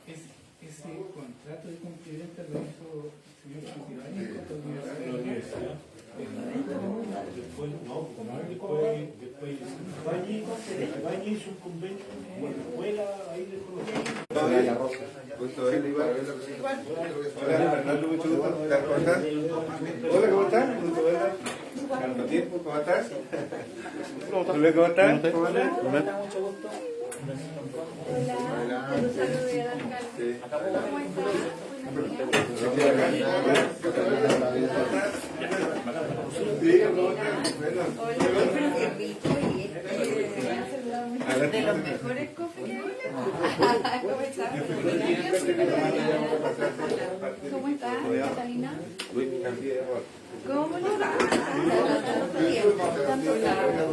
Ese contrato de cumplimiento lo hizo el señor Santibáñez con la universidad. Después Ibañez hizo un convenio con la escuela ahí de Colombia. Gusto verle, igual. Hola, Fernando, mucho gusto. ¿Cómo estás? Hola, ¿cómo estás? Gusto verla. ¿Cuánto tiempo? ¿Cómo estás? Hola, ¿cómo estás? Hola, mucho gusto. Hola, un saludo de alcalde. ¿Cómo estás? De los mejores cofres que hay. ¿Cómo estás? ¿Cómo estás, Catalina? ¿Cómo le va? ¿Tanto tiempo? ¿Tanto largo?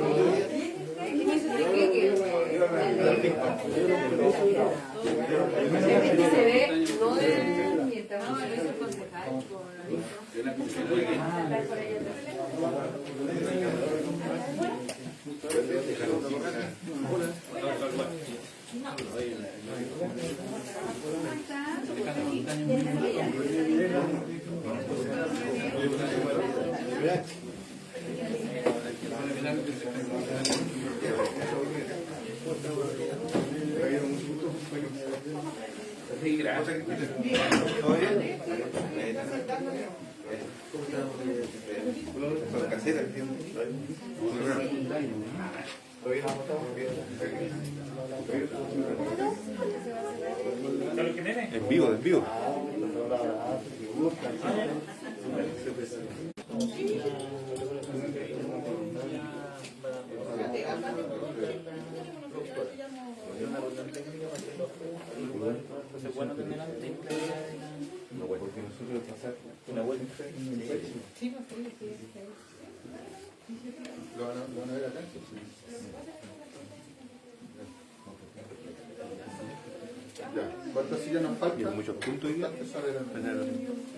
¿Qué me dice que se ve? No de... No, lo hizo el concejal. Sí, gracias. Son caseras, en vivo, en vivo. Entonces, bueno, tener antes porque nosotros pasar una vuelta. Sí, pues sí. ¿Lo van a ver acá? Ya. ¿Cuántas sillas nos faltan? ¿Tiene muchos puntos hoy día?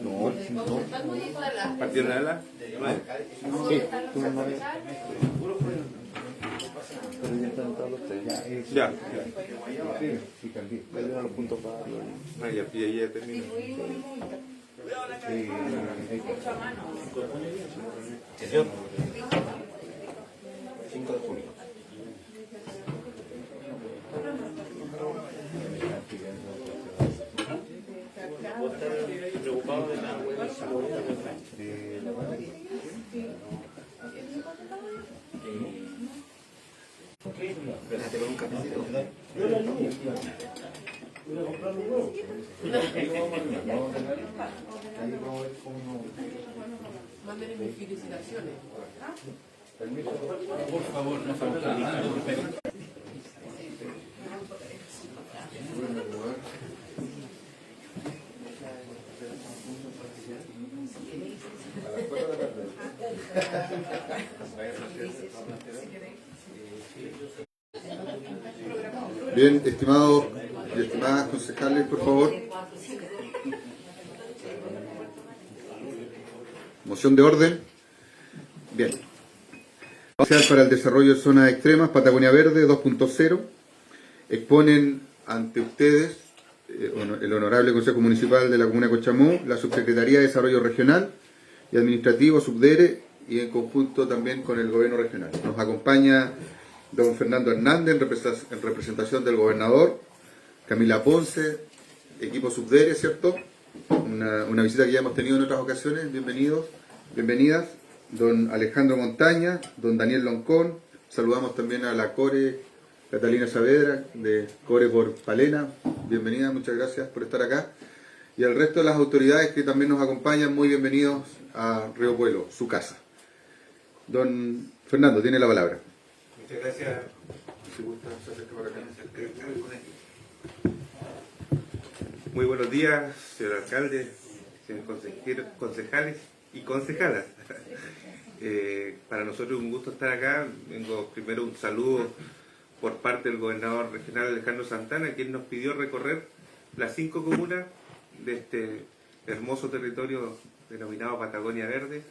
No, ¿Partieron de la? Sí, tú no ves. Pero ya están todos los tres. Ya. Sí, cambié. Me dieron los puntos para. Ah, ya terminó. Señor. 5 de julio. ¿Vos estás preocupado de la web de salud? Yo la luz. Voy a comprar los huevos. Mándenle mis felicitaciones. Por favor, no falta nada. Bien, estimados y estimadas concejales, por favor. Moción de orden. Bien. Social para el desarrollo de zonas extremas, Patagonia Verde 2.0. Exponen ante ustedes el Honorable Consejo Municipal de la Comuna de Cochamó, la Subsecretaría de Desarrollo Regional y Administrativo, Subdere, y en conjunto también con el Gobierno Regional. Nos acompaña don Fernando Hernández en representación del Gobernador, Camila Ponce, equipo Subdere, ¿cierto? Una visita que ya hemos tenido en otras ocasiones. Bienvenidos, bienvenidas. Don Alejandro Montaña, don Daniel Loncón. Saludamos también a la Core Catalina Saavedra, de Core por Palena. Bienvenida, muchas gracias por estar acá. Y al resto de las autoridades que también nos acompañan, muy bienvenidos a Río Pueblo, su casa. Don Fernando, tiene la palabra. Muchas gracias. Si gusta, se acerca para acá. Muy buenos días, señor alcalde, señores concejales y concejalas. Para nosotros es un gusto estar acá. Vengo primero un saludo por parte del gobernador regional Alejandro Santana, quien nos pidió recorrer las 5 comunas de este hermoso territorio denominado Patagonia Verde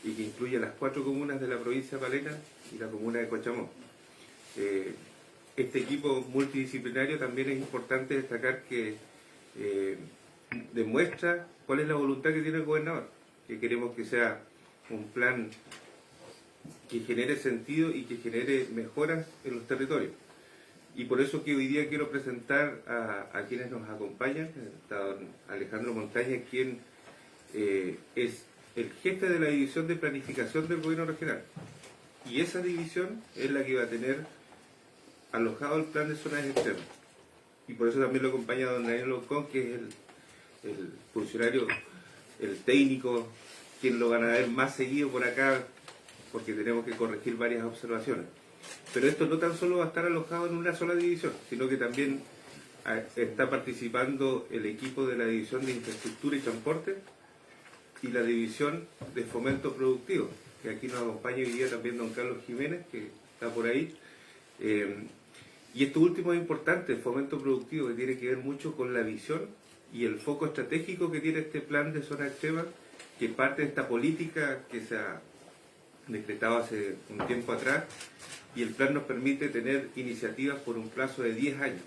y que incluye las 4 comunas de la provincia de Palena y la comuna de Cochamó. Este equipo multidisciplinario también es importante destacar que demuestra cuál es la voluntad que tiene el gobernador, que queremos que sea un plan que genere sentido y que genere mejoras en los territorios. Y por eso que hoy día quiero presentar a quienes nos acompañan. Está don Alejandro Montaña, quien es el jefe de la división de planificación del gobierno regional. Y esa división es la que va a tener alojado el plan de zonas extremas. Y por eso también lo acompaña don Daniel Loncón, que es el funcionario, el técnico, quien lo van a ver más seguido por acá, porque tenemos que corregir varias observaciones. Pero esto no tan solo va a estar alojado en una sola división, sino que también está participando el equipo de la división de infraestructura y transporte y la división de fomento productivo, que aquí nos acompaña hoy día también don Carlos Jiménez, que está por ahí. Y esto último es importante, el fomento productivo, que tiene que ver mucho con la visión y el foco estratégico que tiene este plan de zona extrema, que parte de esta política que se ha decretado hace un tiempo atrás, y el plan nos permite tener iniciativas por un plazo de 10 años.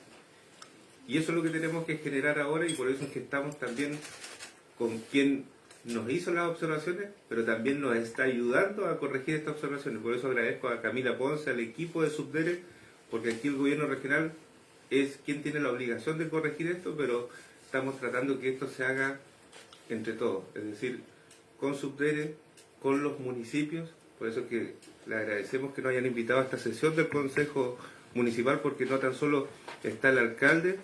Y eso es lo que tenemos que generar ahora, y por eso es que estamos también con quien nos hizo las observaciones, pero también nos está ayudando a corregir estas observaciones. Por eso agradezco a Camila Ponce, al equipo de Subdere, porque aquí el gobierno regional es quien tiene la obligación de corregir esto, pero estamos tratando que esto se haga entre todos, es decir, con Subdere, con los municipios. Por eso que le agradecemos que nos hayan invitado a esta sesión del Consejo Municipal, porque no tan solo está el alcalde,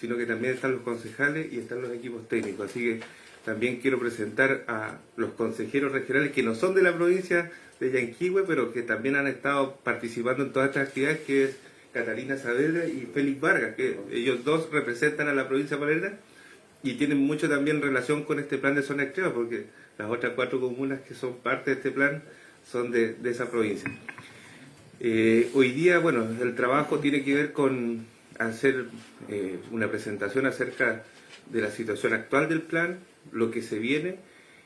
sino que también están los concejales y están los equipos técnicos. Así que también quiero presentar a los consejeros regionales que no son de la provincia de Yanquihue, pero que también han estado participando en todas estas actividades, que es Catalina Saavedra y Félix Vargas, que ellos dos representan a la provincia de Palena y tienen mucho también relación con este plan de zona extrema, porque las otras 4 comunas que son parte de este plan son de esa provincia. Hoy día, bueno, el trabajo tiene que ver con hacer una presentación acerca de la situación actual del plan, lo que se viene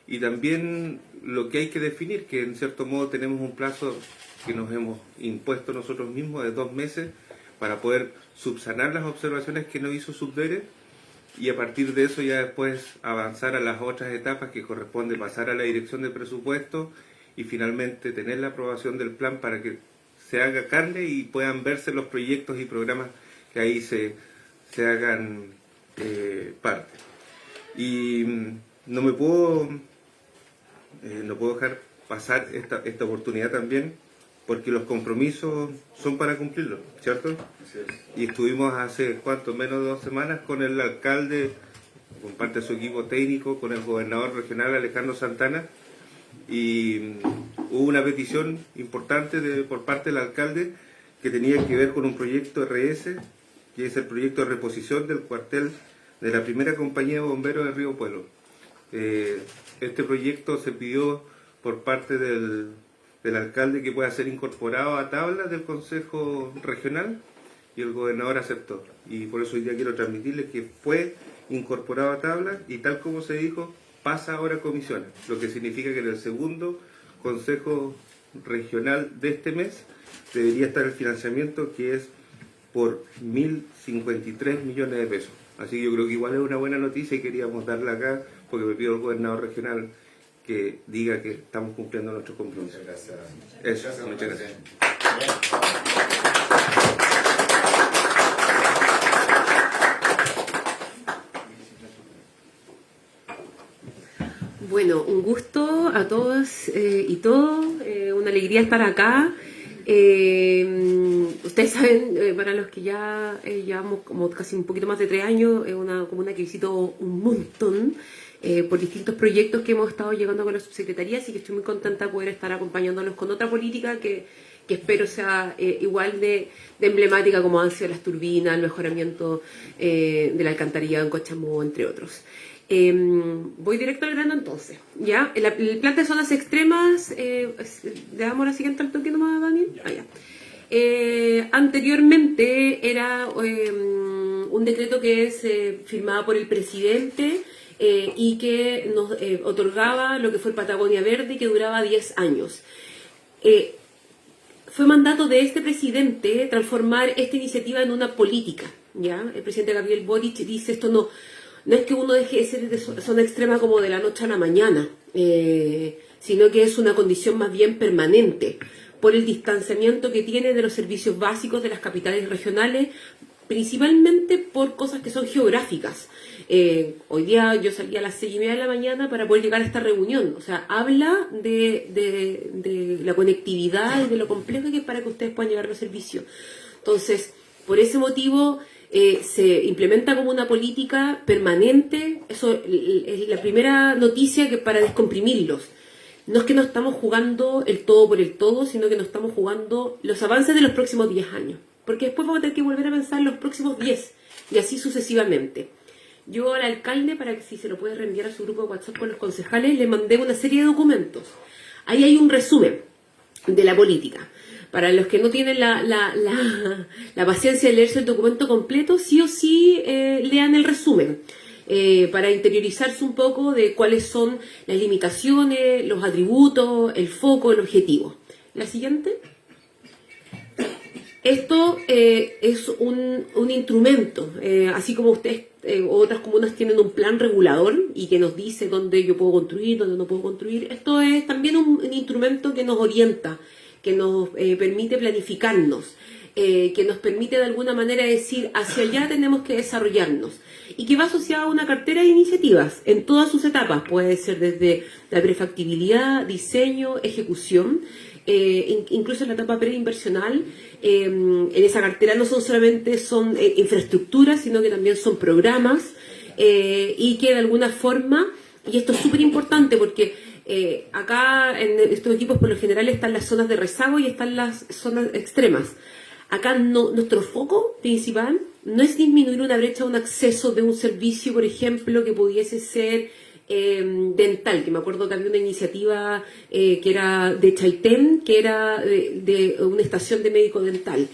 y también lo que hay que definir, que en cierto modo tenemos un plazo que nos hemos impuesto nosotros mismos de 2 meses para poder subsanar las observaciones que nos hizo Subdere, y a partir de eso ya después avanzar a las otras etapas que corresponde pasar a la dirección de presupuesto y finalmente tener la aprobación del plan para que se haga carne y puedan verse los proyectos y programas que ahí se hagan parte. Y no puedo dejar pasar esta oportunidad también, porque los compromisos son para cumplirlos, ¿cierto? Y estuvimos hace menos de 2 semanas con el alcalde, con parte de su equipo técnico, con el gobernador regional Alejandro Santana, y hubo una petición importante por parte del alcalde que tenía que ver con un proyecto RS, que es el proyecto de reposición del cuartel de la primera compañía de bomberos de Río Pueblo. Este proyecto se pidió por parte del alcalde que pueda ser incorporado a tablas del Consejo Regional, y el gobernador aceptó. Y por eso hoy día quiero transmitirles que fue incorporado a tablas y, tal como se dijo, pasa ahora a comisiones, lo que significa que en el segundo Consejo Regional de este mes debería estar el financiamiento, que es por 1.053 millones de pesos. Así que yo creo que igual es una buena noticia y queríamos darla acá, porque me pido al gobernador regional que diga que estamos cumpliendo nuestros compromisos. Muchas gracias. Eso, muchas gracias. Bueno, un gusto a todos y todo, una alegría estar acá. Ustedes saben, para los que ya llevamos como casi un poquito más de 3 años, es una comuna que visito un montón por distintos proyectos que hemos estado llevando con la subsecretaría, así que estoy muy contenta de poder estar acompañándolos con otra política que espero sea igual de emblemática como han sido las turbinas, el mejoramiento de la alcantarillado en Cochamó, entre otros. Voy directo al grano entonces. ¿Ya? El plan de zonas extremas, le damos la siguiente al toque nomás, Daniel. Anteriormente era un decreto que es firmado por el presidente y que nos otorgaba lo que fue el Patagonia Verde, que duraba 10 años. Fue mandato de este presidente transformar esta iniciativa en una política. ¿Ya? El presidente Gabriel Boric dice: esto no es que uno deje de ser de zona extrema como de la noche a la mañana, sino que es una condición más bien permanente por el distanciamiento que tiene de los servicios básicos de las capitales regionales, principalmente por cosas que son geográficas. Hoy día yo salí a las 6:30 de la mañana para poder llegar a esta reunión. O sea, habla de la conectividad y de lo complejo que es para que ustedes puedan llegar a los servicios. Entonces, por ese motivo se implementa como una política permanente. Eso es la primera noticia, que para descomprimirlos. No es que no estamos jugando el todo por el todo, sino que no estamos jugando los avances de los próximos 10 años. Porque después vamos a tener que volver a pensar los próximos 10 y así sucesivamente. Yo al alcalde, para que si se lo puede reenviar a su grupo de WhatsApp con los concejales, le mandé una serie de documentos. Ahí hay un resumen de la política. Para los que no tienen la paciencia de leerse el documento completo, sí o sí lean el resumen. Para interiorizarse un poco de cuáles son las limitaciones, los atributos, el foco, el objetivo. La siguiente. Esto es un instrumento, así como ustedes otras comunas tienen un plan regulador y que nos dice dónde yo puedo construir, dónde no puedo construir. Esto es también un instrumento que nos orienta, que nos permite planificarnos, que nos permite de alguna manera decir hacia allá tenemos que desarrollarnos. y que va asociada a una cartera de iniciativas en todas sus etapas. Puede ser desde la prefactibilidad, diseño, ejecución, incluso en la etapa preinversional. En esa cartera no solamente son infraestructuras, sino que también son programas, y que de alguna forma, y esto es súper importante porque acá en estos equipos por lo general están las zonas de rezago y están las zonas extremas. Acá nuestro foco principal no es disminuir una brecha, un acceso de un servicio, por ejemplo, que pudiese ser dental, que me acuerdo que había una iniciativa que era de Chaitén, que era de una estación de médico dental,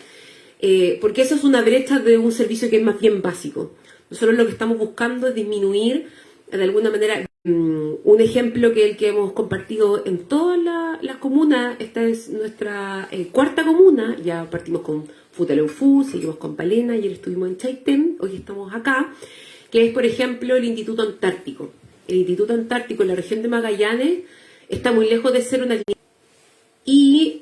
porque eso es una brecha de un servicio que es más bien básico. Nosotros lo que estamos buscando es disminuir, de alguna manera, un ejemplo que es el que hemos compartido en todas las comunas. Esta es nuestra cuarta comuna, ya partimos con Futaleufú, seguimos con Palena, ayer estuvimos en Chaitén, hoy estamos acá, que es, por ejemplo, el Instituto Antártico. El Instituto Antártico en la región de Magallanes está muy lejos de ser una línea. Y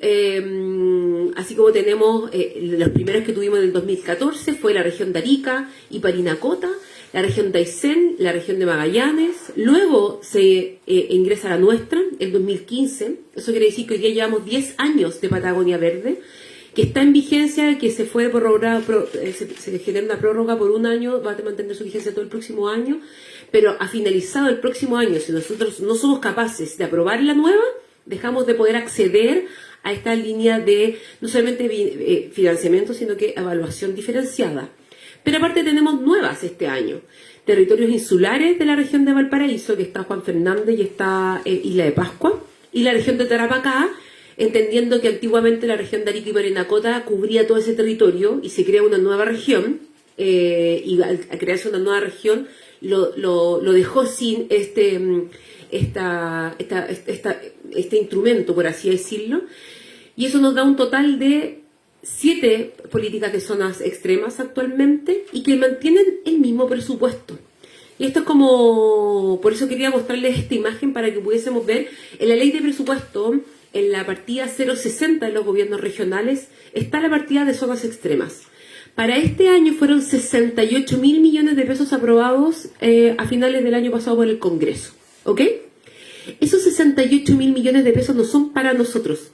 así como tenemos los primeros que tuvimos en el 2014 fue la región de Arica y Parinacota, la región de Aysén, la región de Magallanes, luego se ingresa a la nuestra, el 2015, eso quiere decir que hoy día llevamos 10 años de Patagonia Verde, que está en vigencia, que se fue prorrogada, se genera una prórroga por un año, va a mantener su vigencia todo el próximo año, pero ha finalizado el próximo año, si nosotros no somos capaces de aprobar la nueva, dejamos de poder acceder a esta línea de no solamente financiamiento, sino que evaluación diferenciada. Pero aparte tenemos nuevas este año. Territorios insulares de la región de Valparaíso, que está Juan Fernández y está Isla de Pascua, y la región de Tarapacá, entendiendo que antiguamente la región de Arica y Parinacota cubría todo ese territorio y se crea una nueva región, y al crearse una nueva región lo dejó sin este instrumento, por así decirlo, y eso nos da un total de 7 políticas de zonas extremas actualmente y que mantienen el mismo presupuesto. Y esto es como, por eso quería mostrarles esta imagen para que pudiésemos ver en la ley de presupuesto, en la partida 060 de los gobiernos regionales, está la partida de zonas extremas. Para este año fueron 68.000 millones de pesos aprobados a finales del año pasado por el Congreso. ¿Ok? Esos 68.000 millones de pesos no son para nosotros,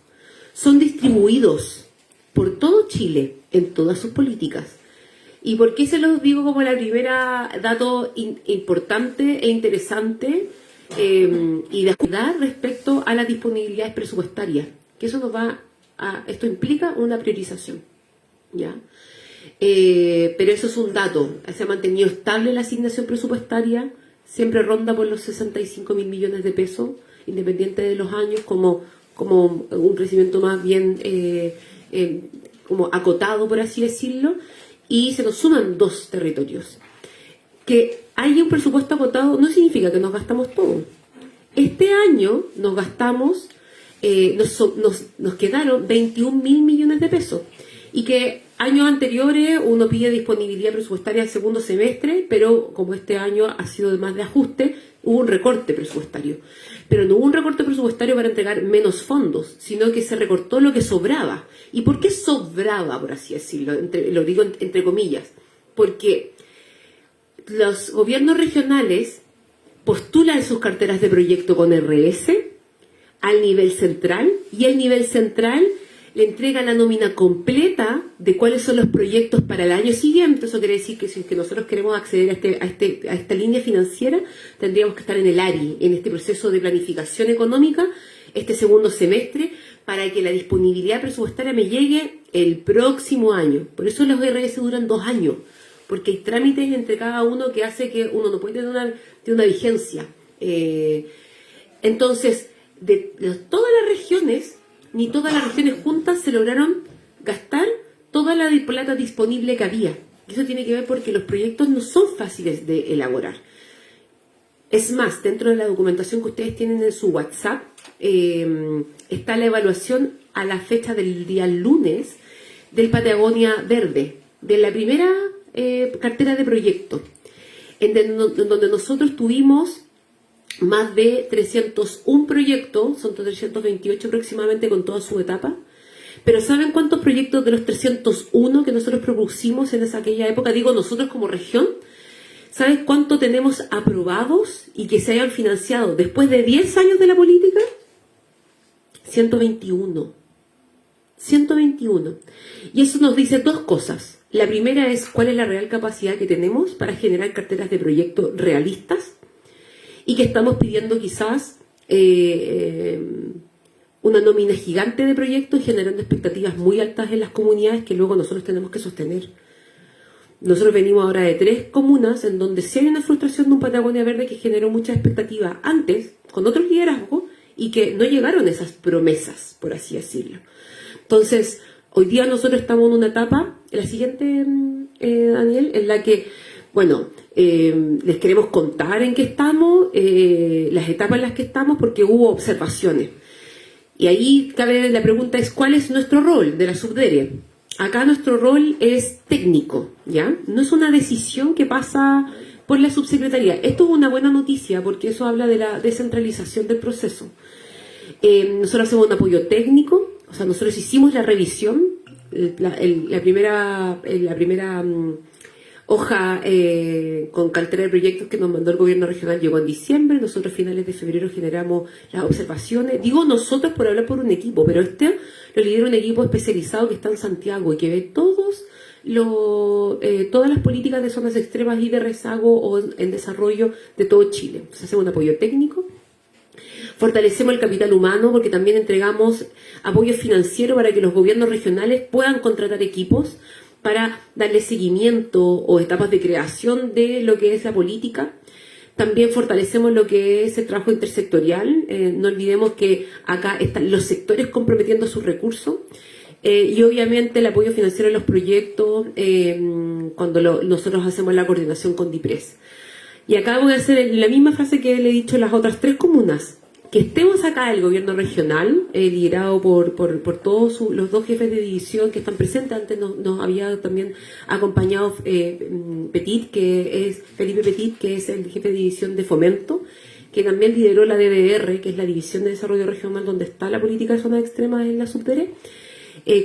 son distribuidos por todo Chile en todas sus políticas. ¿Y por qué se los digo como la primera dato importante e interesante y de cuidar respecto a las disponibilidades presupuestarias? Que eso nos va a, esto implica una priorización, ¿ya? Pero eso es un dato. Se ha mantenido estable la asignación presupuestaria, siempre ronda por los 65.000 millones de pesos, independiente de los años, como un crecimiento más bien como acotado, por así decirlo, y se nos suman 2 territorios. Que haya un presupuesto acotado no significa que nos gastamos todo. Este año nos gastamos, nos quedaron 21.000 millones de pesos, y que años anteriores uno pide disponibilidad presupuestaria al segundo semestre, pero como este año ha sido más de ajuste, hubo un recorte presupuestario. Pero no hubo un recorte presupuestario para entregar menos fondos, sino que se recortó lo que sobraba. ¿Y por qué sobraba, por así decirlo? Lo digo entre comillas. Porque los gobiernos regionales postulan sus carteras de proyecto con RS al nivel central, y el nivel central le entrega la nómina completa de cuáles son los proyectos para el año siguiente. Eso quiere decir que si es que nosotros queremos acceder a esta línea financiera, tendríamos que estar en el ARI, en este proceso de planificación económica, este segundo semestre, para que la disponibilidad presupuestaria me llegue el próximo año. Por eso los RS duran 2 años, porque hay trámites entre cada uno que hace que uno no puede tener una vigencia. Entonces, de todas las regiones, ni todas las regiones juntas se lograron gastar toda la plata disponible que había. Y eso tiene que ver porque los proyectos no son fáciles de elaborar. Es más, dentro de la documentación que ustedes tienen en su WhatsApp, está la evaluación a la fecha del día lunes del Patagonia Verde, de la primera cartera de proyectos, en donde nosotros tuvimos más de 301 proyectos, son 328 aproximadamente con toda su etapa. Pero ¿saben cuántos proyectos de los 301 que nosotros propusimos en aquella época, digo nosotros como región? ¿Sabes cuánto tenemos aprobados y que se hayan financiado después de 10 años de la política? 121. 121. Y eso nos dice dos cosas. La primera es cuál es la real capacidad que tenemos para generar carteras de proyectos realistas y que estamos pidiendo quizás una nómina gigante de proyectos generando expectativas muy altas en las comunidades que luego nosotros tenemos que sostener. Nosotros venimos ahora de 3 comunas en donde sí hay una frustración de un Patagonia Verde que generó muchas expectativas antes, con otros liderazgos, y que no llegaron esas promesas, por así decirlo. Entonces, hoy día nosotros estamos en una etapa, la siguiente, Daniel, en la que, bueno, les queremos contar en qué estamos, las etapas en las que estamos, porque hubo observaciones. Y ahí cabe la pregunta es, ¿cuál es nuestro rol de la Subdere? Acá nuestro rol es técnico, ¿ya? No es una decisión que pasa por la subsecretaría. Esto es una buena noticia porque eso habla de la descentralización del proceso. Nosotros hacemos un apoyo técnico, o sea, nosotros hicimos la revisión, la primera hoja con cartera de proyectos que nos mandó el gobierno regional llegó en diciembre. Nosotros a finales de febrero generamos las observaciones. Digo nosotros por hablar por un equipo, pero lo lidera un equipo especializado que está en Santiago y que ve todas las políticas de zonas extremas y de rezago o en desarrollo de todo Chile. Entonces hacemos un apoyo técnico. Fortalecemos el capital humano porque también entregamos apoyo financiero para que los gobiernos regionales puedan contratar equipos para darle seguimiento o etapas de creación de lo que es la política. También fortalecemos lo que es el trabajo intersectorial. No olvidemos que acá están los sectores comprometiendo sus recursos. Y obviamente el apoyo financiero en los proyectos cuando nosotros hacemos la coordinación con DIPRES. Y acá voy a hacer la misma frase que le he dicho a las otras 3 comunas. Que estemos acá el gobierno regional, liderado por todos los 2 jefes de división que están presentes. Antes nos había también acompañado Felipe Petit, que es el jefe de división de Fomento, que también lideró la DDR, que es la División de Desarrollo Regional, donde está la política de zonas extremas en la Subdere,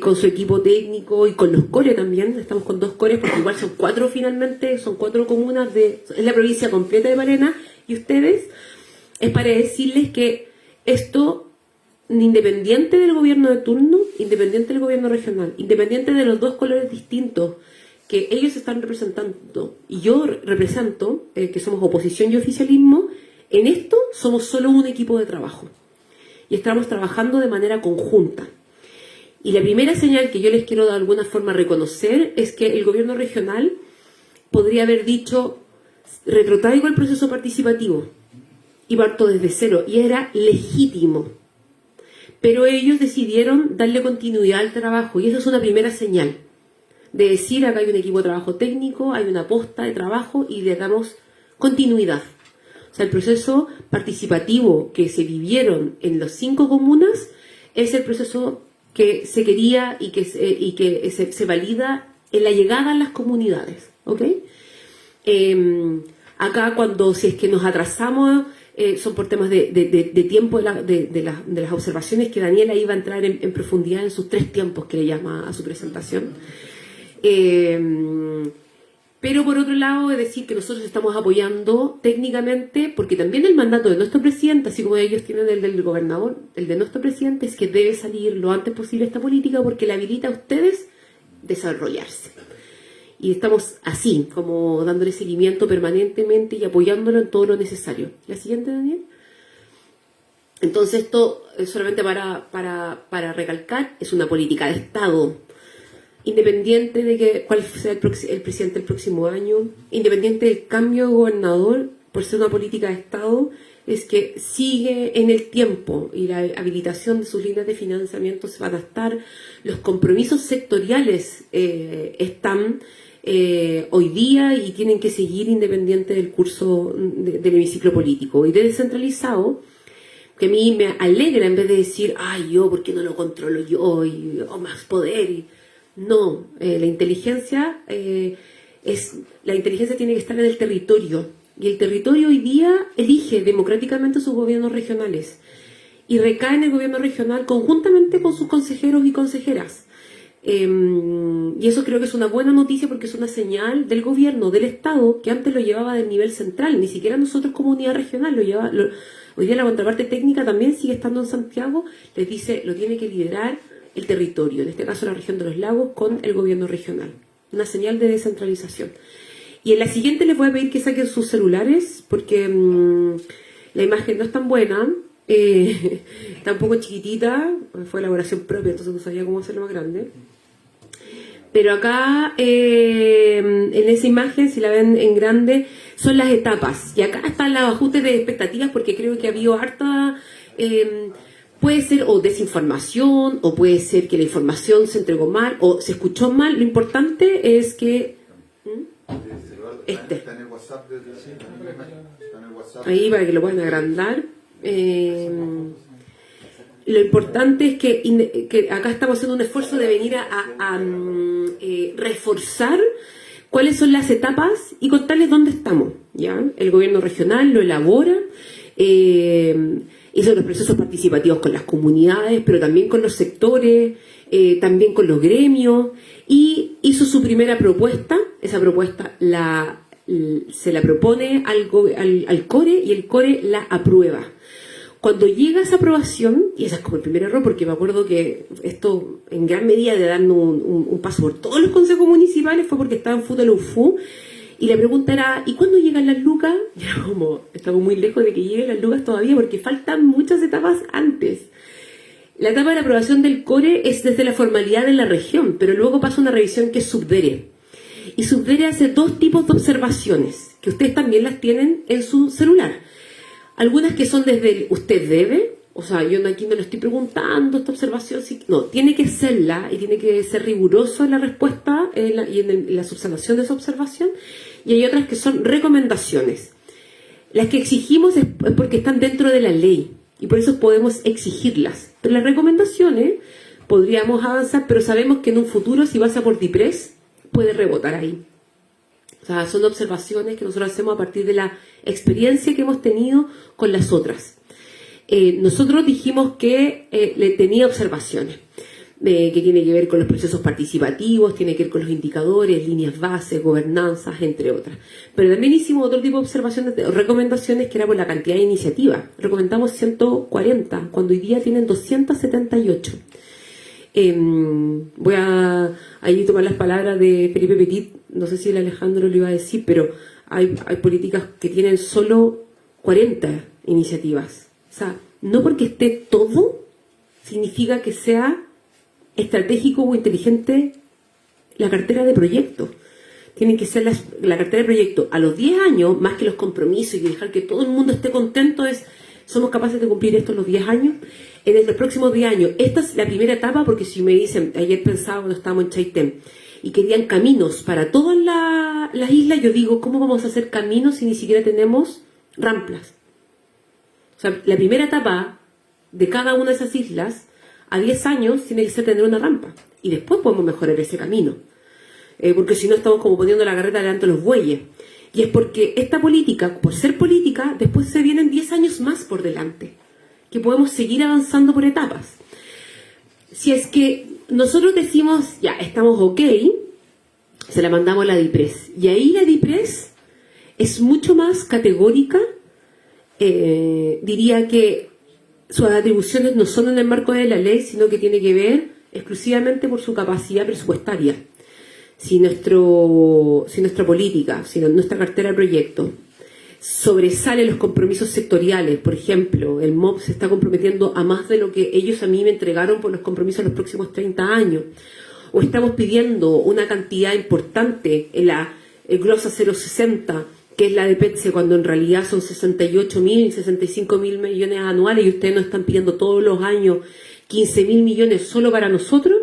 con su equipo técnico y con los CORE también. Estamos con 2 CORE, porque igual son 4 finalmente, son 4 comunas, es la provincia completa de Palena, y ustedes... Es para decirles que esto, independiente del gobierno de turno, independiente del gobierno regional, independiente de los 2 colores distintos que ellos están representando y yo represento, que somos oposición y oficialismo, en esto somos solo un equipo de trabajo. Y estamos trabajando de manera conjunta. Y la primera señal que yo les quiero de alguna forma reconocer es que el gobierno regional podría haber dicho, retrotraigo el proceso participativo y parto desde cero, y era legítimo. Pero ellos decidieron darle continuidad al trabajo, y eso es una primera señal, de decir, acá hay un equipo de trabajo técnico, hay una posta de trabajo, y le damos continuidad. O sea, el proceso participativo que se vivieron en las 5 comunas es el proceso que se quería y que se valida en la llegada a las comunidades, ¿ok? Acá si es que nos atrasamos, son por temas de tiempo de las observaciones que Daniela iba a entrar en profundidad en sus 3 tiempos que le llama a su presentación. Pero por otro lado, es decir que nosotros estamos apoyando técnicamente, porque también el mandato de nuestro presidente, así como ellos tienen el del gobernador, el de nuestro presidente es que debe salir lo antes posible esta política porque le habilita a ustedes desarrollarse. Y estamos así, como dándole seguimiento permanentemente y apoyándolo en todo lo necesario. ¿La siguiente, Daniel? Entonces esto, solamente para recalcar, es una política de Estado, independiente de cuál sea el presidente el próximo año, independiente del cambio de gobernador, por ser una política de Estado, es que sigue en el tiempo y la habilitación de sus líneas de financiamiento se van a estar, los compromisos sectoriales están hoy día y tienen que seguir independiente del curso del hemiciclo político. Y de descentralizado, que a mí me alegra en vez de decir, ay, ¿por qué no lo controlo yo? O más poder. No, la inteligencia tiene que estar en el territorio. Y el territorio hoy día elige democráticamente sus gobiernos regionales. Y recae en el gobierno regional conjuntamente con sus consejeros y consejeras. Y eso creo que es una buena noticia porque es una señal del gobierno, del Estado, que antes lo llevaba del nivel central, ni siquiera nosotros como unidad regional, hoy día la contraparte técnica también sigue estando en Santiago, les dice, lo tiene que liderar el territorio, en este caso la región de los lagos, con el gobierno regional. Una señal de descentralización. Y en la siguiente les voy a pedir que saquen sus celulares, porque la imagen no es tan buena, está un poco chiquitita, fue elaboración propia, entonces no sabía cómo hacerlo más grande. Pero acá, en esa imagen, si la ven en grande, son las etapas. Y acá están los ajustes de expectativas, porque creo que ha habido harta... puede ser o desinformación, o puede ser que la información se entregó mal, o se escuchó mal. Lo importante es que... Está en el WhatsApp. Está en el WhatsApp. Ahí, para que lo puedan agrandar. Lo importante es que acá estamos haciendo un esfuerzo de venir a reforzar cuáles son las etapas y contarles dónde estamos. ¿Ya? El gobierno regional lo elabora, hizo los procesos participativos con las comunidades, pero también con los sectores, también con los gremios, y hizo su primera propuesta. Esa propuesta se la propone al CORE y el CORE la aprueba. Cuando llega esa aprobación, y ese es como el primer error, porque me acuerdo que esto en gran medida de darnos un paso por todos los consejos municipales fue porque estaba en FUTALUFU, y la pregunta era, ¿y cuándo llegan las lucas? Ya como, estamos muy lejos de que lleguen las lucas todavía, porque faltan muchas etapas antes. La etapa de la aprobación del CORE es desde la formalidad de la región, pero luego pasa una revisión que es SUBDERE. Y SUBDERE hace dos tipos de observaciones, que ustedes también las tienen en su celular. Algunas que son desde el usted debe, o sea, yo aquí no le estoy preguntando esta observación, no, tiene que serla y tiene que ser riguroso en la respuesta y en la subsanación de esa observación. Y hay otras que son recomendaciones. Las que exigimos es porque están dentro de la ley y por eso podemos exigirlas. Pero las recomendaciones podríamos avanzar, pero sabemos que en un futuro, si pasa por DIPRES, puede rebotar ahí. O sea, son observaciones que nosotros hacemos a partir de la experiencia que hemos tenido con las otras. Nosotros dijimos que le tenía observaciones, que tiene que ver con los procesos participativos, tiene que ver con los indicadores, líneas bases, gobernanzas, entre otras. Pero también hicimos otro tipo de observaciones, recomendaciones, que era por la cantidad de iniciativas. Recomendamos 140, cuando hoy día tienen 278. Voy a ahí tomar las palabras de Felipe Petit, no sé si el Alejandro lo iba a decir, pero hay políticas que tienen solo 40 iniciativas. O sea, no porque esté todo, significa que sea estratégico o inteligente la cartera de proyectos. Tienen que ser la cartera de proyectos a los 10 años, más que los compromisos y dejar que todo el mundo esté contento, somos capaces de cumplir esto en los 10 años. En los próximos 10 años, esta es la primera etapa, porque si me dicen, ayer pensaba cuando estábamos en Chaitén, y querían caminos para todas las islas, yo digo, ¿cómo vamos a hacer caminos si ni siquiera tenemos ramplas? O sea, la primera etapa de cada una de esas islas, a 10 años, tiene que ser tener una rampa. Y después podemos mejorar ese camino. Porque si no estamos como poniendo la carreta delante de los bueyes. Y es porque esta política, por ser política, después se vienen 10 años más por delante. Que podemos seguir avanzando por etapas. Si es que nosotros decimos, ya, estamos ok, se la mandamos a la DIPRES. Y ahí la DIPRES es mucho más categórica. Diría que sus atribuciones no son en el marco de la ley, sino que tiene que ver exclusivamente por su capacidad presupuestaria. Si nuestra política, si nuestra cartera de proyectos sobresale los compromisos sectoriales, por ejemplo, el MOP se está comprometiendo a más de lo que ellos a mí me entregaron por los compromisos en los próximos 30 años, o estamos pidiendo una cantidad importante en la glosa 060, que es la de PETSE, cuando en realidad son 68.000, 65.000 millones anuales, y ustedes nos están pidiendo todos los años 15.000 millones solo para nosotros,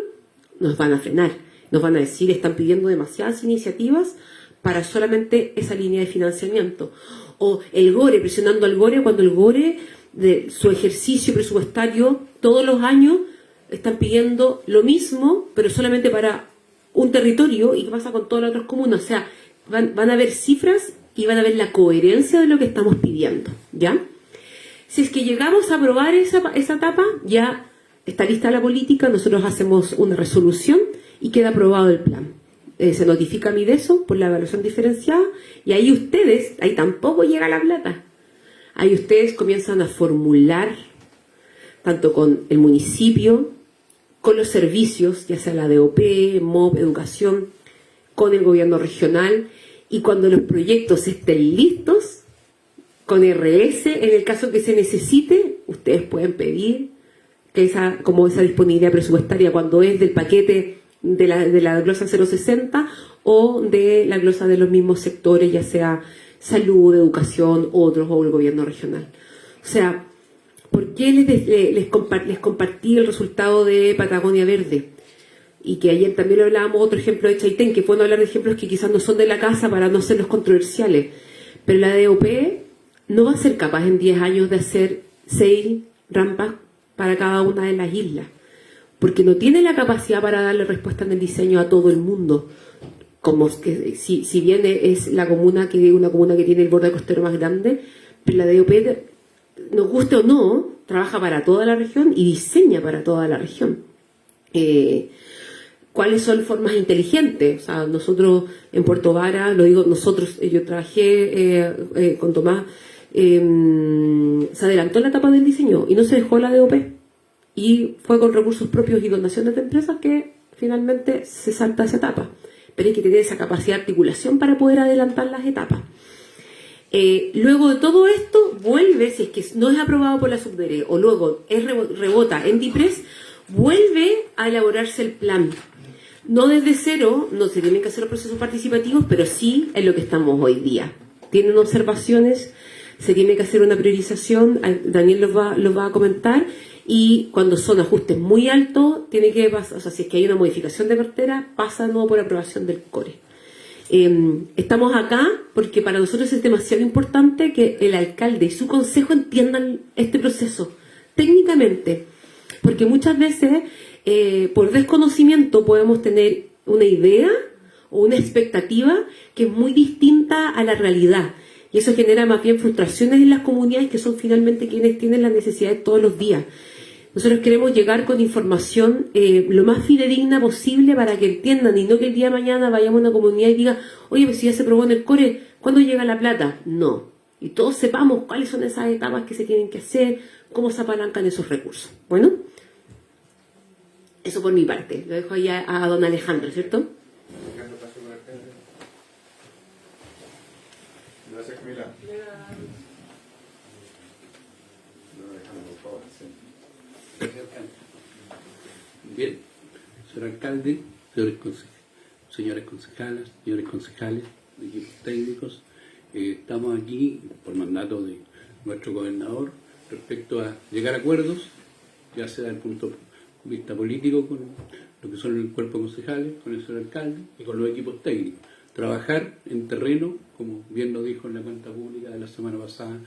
nos van a frenar. Nos van a decir, están pidiendo demasiadas iniciativas para solamente esa línea de financiamiento. O el GORE, presionando al GORE, cuando el GORE, de su ejercicio presupuestario, todos los años están pidiendo lo mismo, pero solamente para un territorio. ¿Y qué pasa con todas las otras comunas? O sea, van a ver cifras y van a ver la coherencia de lo que estamos pidiendo, ¿ya? Si es que llegamos a aprobar esa etapa, ya está lista la política, nosotros hacemos una resolución y queda aprobado el plan. Se notifica a Mideso por la evaluación diferenciada y ahí tampoco llega la plata. Ahí ustedes comienzan a formular, tanto con el municipio, con los servicios, ya sea la DOP, MOP, educación, con el gobierno regional, y cuando los proyectos estén listos, con RS, en el caso que se necesite, ustedes pueden pedir que esa disponibilidad presupuestaria cuando es del paquete de la glosa 060 o de la glosa de los mismos sectores, ya sea salud, educación, otros o el gobierno regional. O sea, ¿por qué les compartí el resultado de Patagonia Verde? Y que ayer también lo hablábamos, otro ejemplo de Chaitén, que es bueno hablar de ejemplos que quizás no son de la casa para no ser los controversiales. Pero la DOP no va a ser capaz en 10 años de hacer 6 rampas para cada una de las islas, porque no tiene la capacidad para darle respuesta en el diseño a todo el mundo. Como que, si bien es una comuna que tiene el borde costero más grande, pero la DOP, nos guste o no, trabaja para toda la región y diseña para toda la región. ¿Cuáles son formas inteligentes? O sea, nosotros en Puerto Vara, lo digo nosotros, yo trabajé con Tomás, se adelantó la etapa del diseño y no se dejó la DOP. Y fue con recursos propios y donaciones de empresas que finalmente se salta esa etapa. Pero hay que tener esa capacidad de articulación para poder adelantar las etapas. Luego de todo esto, vuelve, si es que no es aprobado por la Subdere o luego rebota en DIPRES, vuelve a elaborarse el plan. No desde cero, no se tienen que hacer los procesos participativos, pero sí en lo que estamos hoy día. Tienen observaciones, se tiene que hacer una priorización, Daniel los va a comentar, y cuando son ajustes muy altos, tiene que pasar, o sea, si es que hay una modificación de cartera, pasa de nuevo por aprobación del CORE. Estamos acá porque para nosotros es demasiado importante que el alcalde y su consejo entiendan este proceso técnicamente, porque muchas veces por desconocimiento podemos tener una idea o una expectativa que es muy distinta a la realidad, y eso genera más bien frustraciones en las comunidades que son finalmente quienes tienen las necesidades todos los días. Nosotros queremos llegar con información lo más fidedigna posible para que entiendan, y no que el día de mañana vayamos a una comunidad y diga, oye, pues si ya se aprobó en el CORE, ¿cuándo llega la plata? No. Y todos sepamos cuáles son esas etapas que se tienen que hacer, cómo se apalancan esos recursos. Bueno, eso por mi parte. Lo dejo ahí a don Alejandro, ¿cierto? Gracias, Camila. Bien, señor alcalde, señores concejales, equipos técnicos, estamos aquí por mandato de nuestro gobernador respecto a llegar a acuerdos, ya sea desde el punto de vista político con lo que son el cuerpo de concejales, con el señor alcalde y con los equipos técnicos. Trabajar en terreno, como bien lo dijo en la cuenta pública de la semana pasada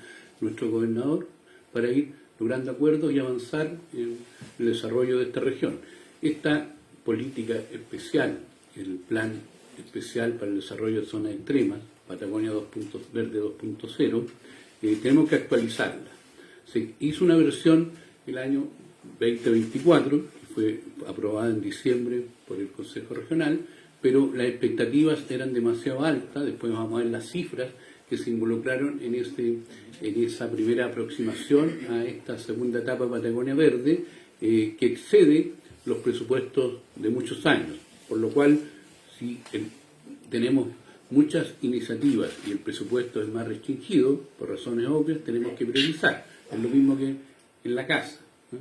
nuestro gobernador, para ir logrando acuerdos y avanzar en el desarrollo de esta región. Esta política especial, el plan especial para el desarrollo de zonas extremas, Patagonia Verde 2.0, tenemos que actualizarla. Se hizo una versión el año 2024, que fue aprobada en diciembre por el Consejo Regional, pero las expectativas eran demasiado altas. Después vamos a ver las cifras que se involucraron en esa primera aproximación a esta segunda etapa de Patagonia Verde, que excede los presupuestos de muchos años, por lo cual si tenemos muchas iniciativas y el presupuesto es más restringido, por razones obvias, tenemos que priorizar. Es lo mismo que en la casa, ¿no?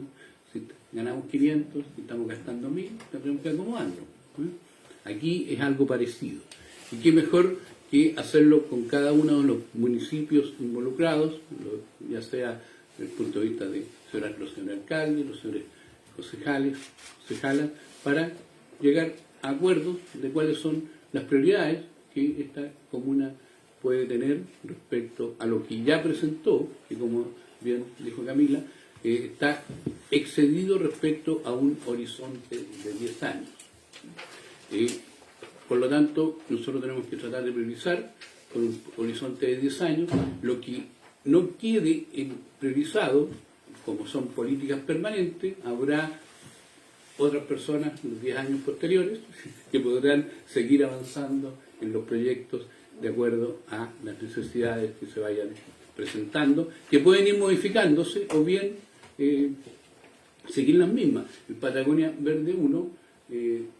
Si ganamos 500, si estamos gastando 1000, tenemos que acomodarnos, ¿no? Aquí es algo parecido. Y qué mejor que hacerlo con cada uno de los municipios involucrados, ya sea desde el punto de vista de los señores alcaldes, los señores concejalas, para llegar a acuerdos de cuáles son las prioridades que esta comuna puede tener respecto a lo que ya presentó, que como bien dijo Camila, está excedido respecto a un horizonte de 10 años. Por lo tanto, nosotros tenemos que tratar de priorizar con un horizonte de 10 años lo que no quede priorizado, como son políticas permanentes, habrá otras personas en los 10 años posteriores que podrán seguir avanzando en los proyectos de acuerdo a las necesidades que se vayan presentando, que pueden ir modificándose o bien seguir las mismas. El Patagonia Verde 1,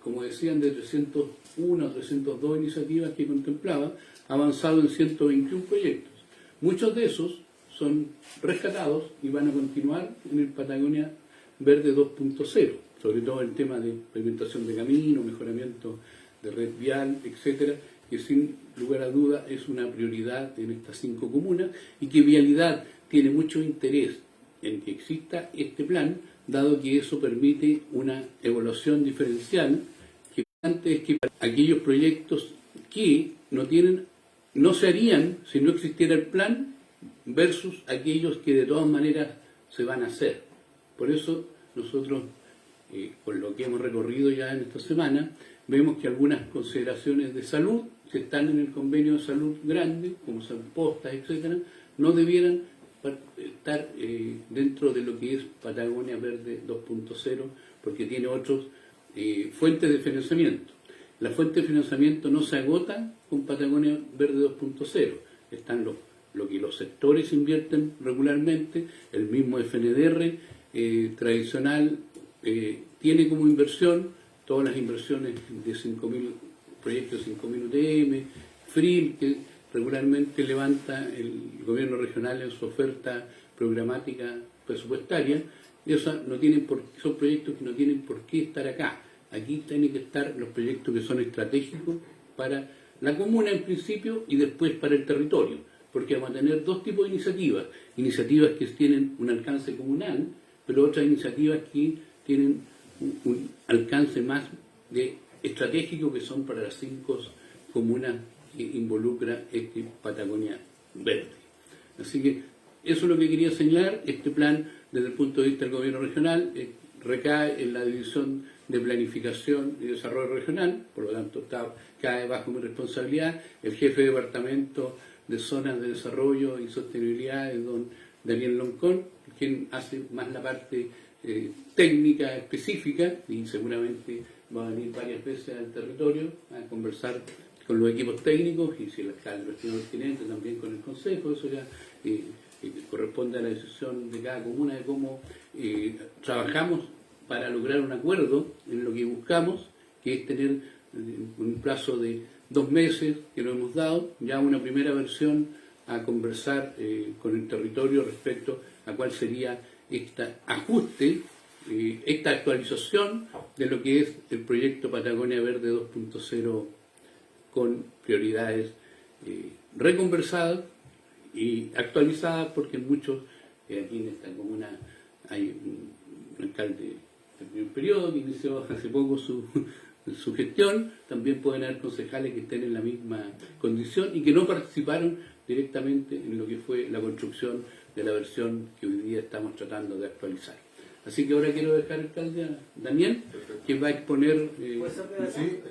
como decían, de 301 a 302 iniciativas que contemplaba, ha avanzado en 121 proyectos. Muchos de esos son rescatados y van a continuar en el Patagonia Verde 2.0, sobre todo el tema de pavimentación de camino, mejoramiento de red vial, etcétera, que sin lugar a duda es una prioridad en estas 5 comunas y que Vialidad tiene mucho interés en que exista este plan, dado que eso permite una evaluación diferencial que antes que aquellos proyectos que no se harían si no existiera el plan versus aquellos que de todas maneras se van a hacer. Por eso nosotros, con lo que hemos recorrido ya en esta semana, vemos que algunas consideraciones de salud que están en el convenio de salud grande, como son postas, etcétera, no debieran estar dentro de lo que es Patagonia Verde 2.0, porque tiene otras fuentes de financiamiento. Las fuentes de financiamiento no se agotan con Patagonia Verde 2.0. Están lo que los sectores invierten regularmente, el mismo FNDR tradicional tiene como inversión todas las inversiones de 5.000 proyectos, 5.000 UTM, FRIL, que regularmente levanta el gobierno regional en su oferta programática presupuestaria, y son proyectos que no tienen por qué estar acá. Aquí tienen que estar los proyectos que son estratégicos para la comuna en principio y después para el territorio, porque vamos a tener dos tipos de iniciativas que tienen un alcance comunal, pero otras iniciativas que tienen un alcance más estratégico, que son para las 5 comunas que involucra este Patagonia Verde. Así que eso es lo que quería señalar. Este plan, desde el punto de vista del gobierno regional, recae en la división de planificación y desarrollo regional, por lo tanto cae bajo mi responsabilidad. El jefe de departamento de zonas de desarrollo y sostenibilidad es don Daniel Loncón, quien hace más la parte técnica específica, y seguramente va a venir varias veces al territorio a conversar con los equipos técnicos, y si el alcalde lo estima pertinente, también con el consejo. Eso ya corresponde a la decisión de cada comuna de cómo trabajamos para lograr un acuerdo en lo que buscamos, que es tener un plazo de 2 meses, que lo hemos dado, ya una primera versión a conversar con el territorio respecto a cuál sería este ajuste, esta actualización de lo que es el proyecto Patagonia Verde 2.0, con prioridades reconversadas y actualizadas, porque en muchos, aquí en esta comuna hay un alcalde del primer periodo que inició hace poco su gestión. También pueden haber concejales que estén en la misma condición y que no participaron directamente en lo que fue la construcción de la versión que hoy día estamos tratando de actualizar. Así que ahora quiero dejar al alcalde a Daniel, que va a exponer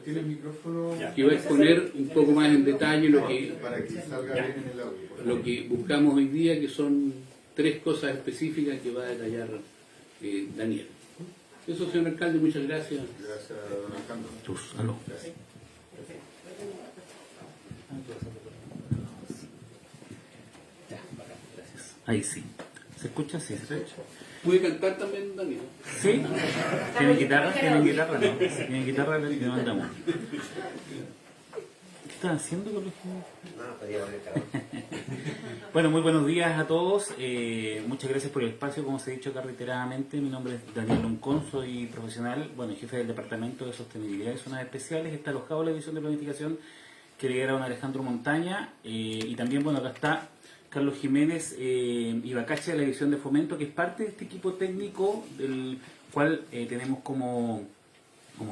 ¿tiene el micrófono? Que va a exponer un poco más en detalle para que salga bien en el audio. lo que buscamos hoy día, que son 3 cosas específicas que va a detallar Daniel. Eso, señor alcalde, muchas gracias. Gracias, don Alejandro. Gracias. Ahí sí. ¿Se escucha? Sí, se escucha. ¿Puede cantar también, Daniel? ¿Sí? ¿Tienen guitarra? ¿Tienen guitarra? No. ¿Tienen guitarra? Le mandamos. ¿Qué están haciendo con los Bueno, muy buenos días a todos. Muchas gracias por el espacio, como se ha dicho acá reiteradamente. Mi nombre es Daniel Loncón, soy profesional, jefe del Departamento de Sostenibilidad y Zonas Especiales. Está alojado la División de Planificación que lidera don Alejandro Montaña. Y también, acá está Carlos Jiménez Ibacache de la División de Fomento, que es parte de este equipo técnico, del cual tenemos como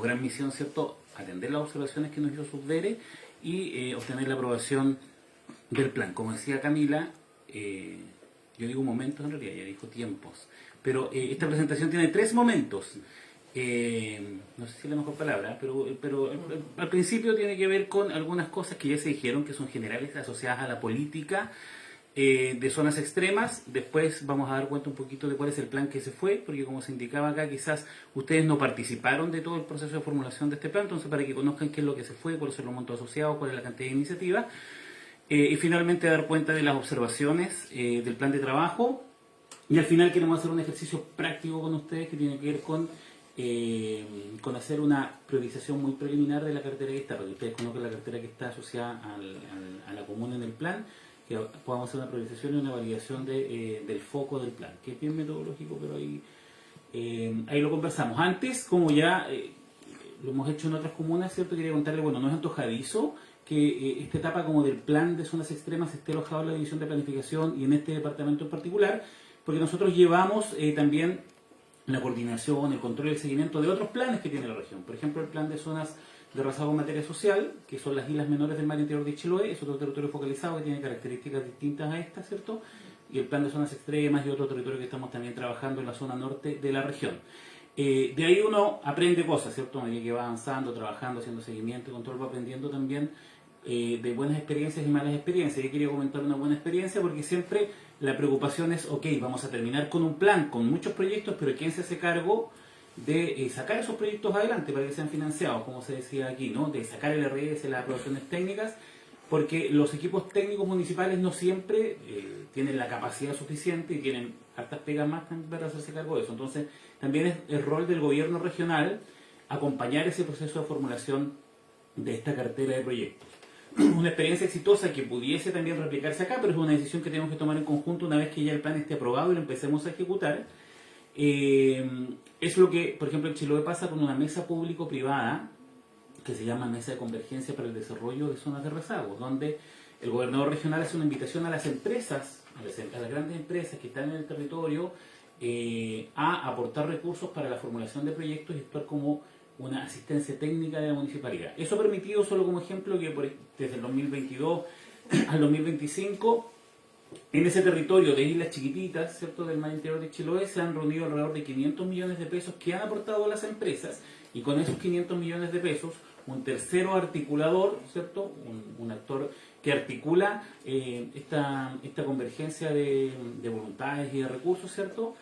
gran misión, ¿cierto?, atender las observaciones que nos hizo Subdere y obtener la aprobación del plan. Como decía Camila, yo digo momentos, en realidad ella dijo tiempos, pero esta presentación tiene 3 momentos. No sé si es la mejor palabra, pero al principio tiene que ver con algunas cosas que ya se dijeron, que son generales, asociadas a la política de zonas extremas. Después vamos a dar cuenta un poquito de cuál es el plan que se fue, porque como se indicaba acá, quizás ustedes no participaron de todo el proceso de formulación de este plan, entonces para que conozcan qué es lo que se fue, cuáles son los montos asociados, cuál es la cantidad de iniciativas. Y finalmente dar cuenta de las observaciones del plan de trabajo. Y al final queremos hacer un ejercicio práctico con ustedes que tiene que ver con hacer una priorización muy preliminar de la cartera que está, para que ustedes conozcan la cartera que está asociada a la comuna en el plan, que podamos hacer una priorización y una validación del foco del plan, que es bien metodológico, pero ahí lo conversamos. Antes, como ya lo hemos hecho en otras comunas, ¿cierto? Quería contarle, bueno, no es antojadizo que esta etapa como del plan de zonas extremas esté alojado en la división de planificación y en este departamento en particular, porque nosotros llevamos también la coordinación, el control y el seguimiento de otros planes que tiene la región. Por ejemplo, el plan de zonas de rezago en materia social, que son las islas menores del mar interior de Chiloé, es otro territorio focalizado que tiene características distintas a esta, ¿cierto? Y el plan de zonas extremas y otro territorio que estamos también trabajando en la zona norte de la región. De ahí uno aprende cosas, ¿cierto? A medida que va avanzando, trabajando, haciendo seguimiento y control, va aprendiendo también de buenas experiencias y malas experiencias. Yo quería comentar una buena experiencia porque siempre la preocupación es, ok, vamos a terminar con un plan, con muchos proyectos, pero ¿quién se hace cargo de sacar esos proyectos adelante para que sean financiados, como se decía aquí, ¿no? De sacar el RS, las aprobaciones técnicas, porque los equipos técnicos municipales no siempre tienen la capacidad suficiente y tienen hartas pegas más para hacerse cargo de eso. Entonces, también es el rol del gobierno regional acompañar ese proceso de formulación de esta cartera de proyectos. Una experiencia exitosa que pudiese también replicarse acá, pero es una decisión que tenemos que tomar en conjunto una vez que ya el plan esté aprobado y lo empecemos a ejecutar. Es lo que, por ejemplo, en Chiloé pasa con una mesa público-privada que se llama Mesa de Convergencia para el Desarrollo de Zonas de Rezago, donde el gobernador regional hace una invitación a las empresas, a las grandes empresas que están en el territorio, a aportar recursos para la formulación de proyectos y actuar como una asistencia técnica de la municipalidad. Eso ha permitido, solo como ejemplo, que desde el 2022 al 2025, en ese territorio de islas chiquititas, ¿cierto?, del mar interior de Chiloé, se han reunido alrededor de 500 millones de pesos que han aportado las empresas, y con esos 500 millones de pesos, un tercero articulador, ¿cierto?, un actor que articula esta convergencia de voluntades y de recursos, ¿cierto?,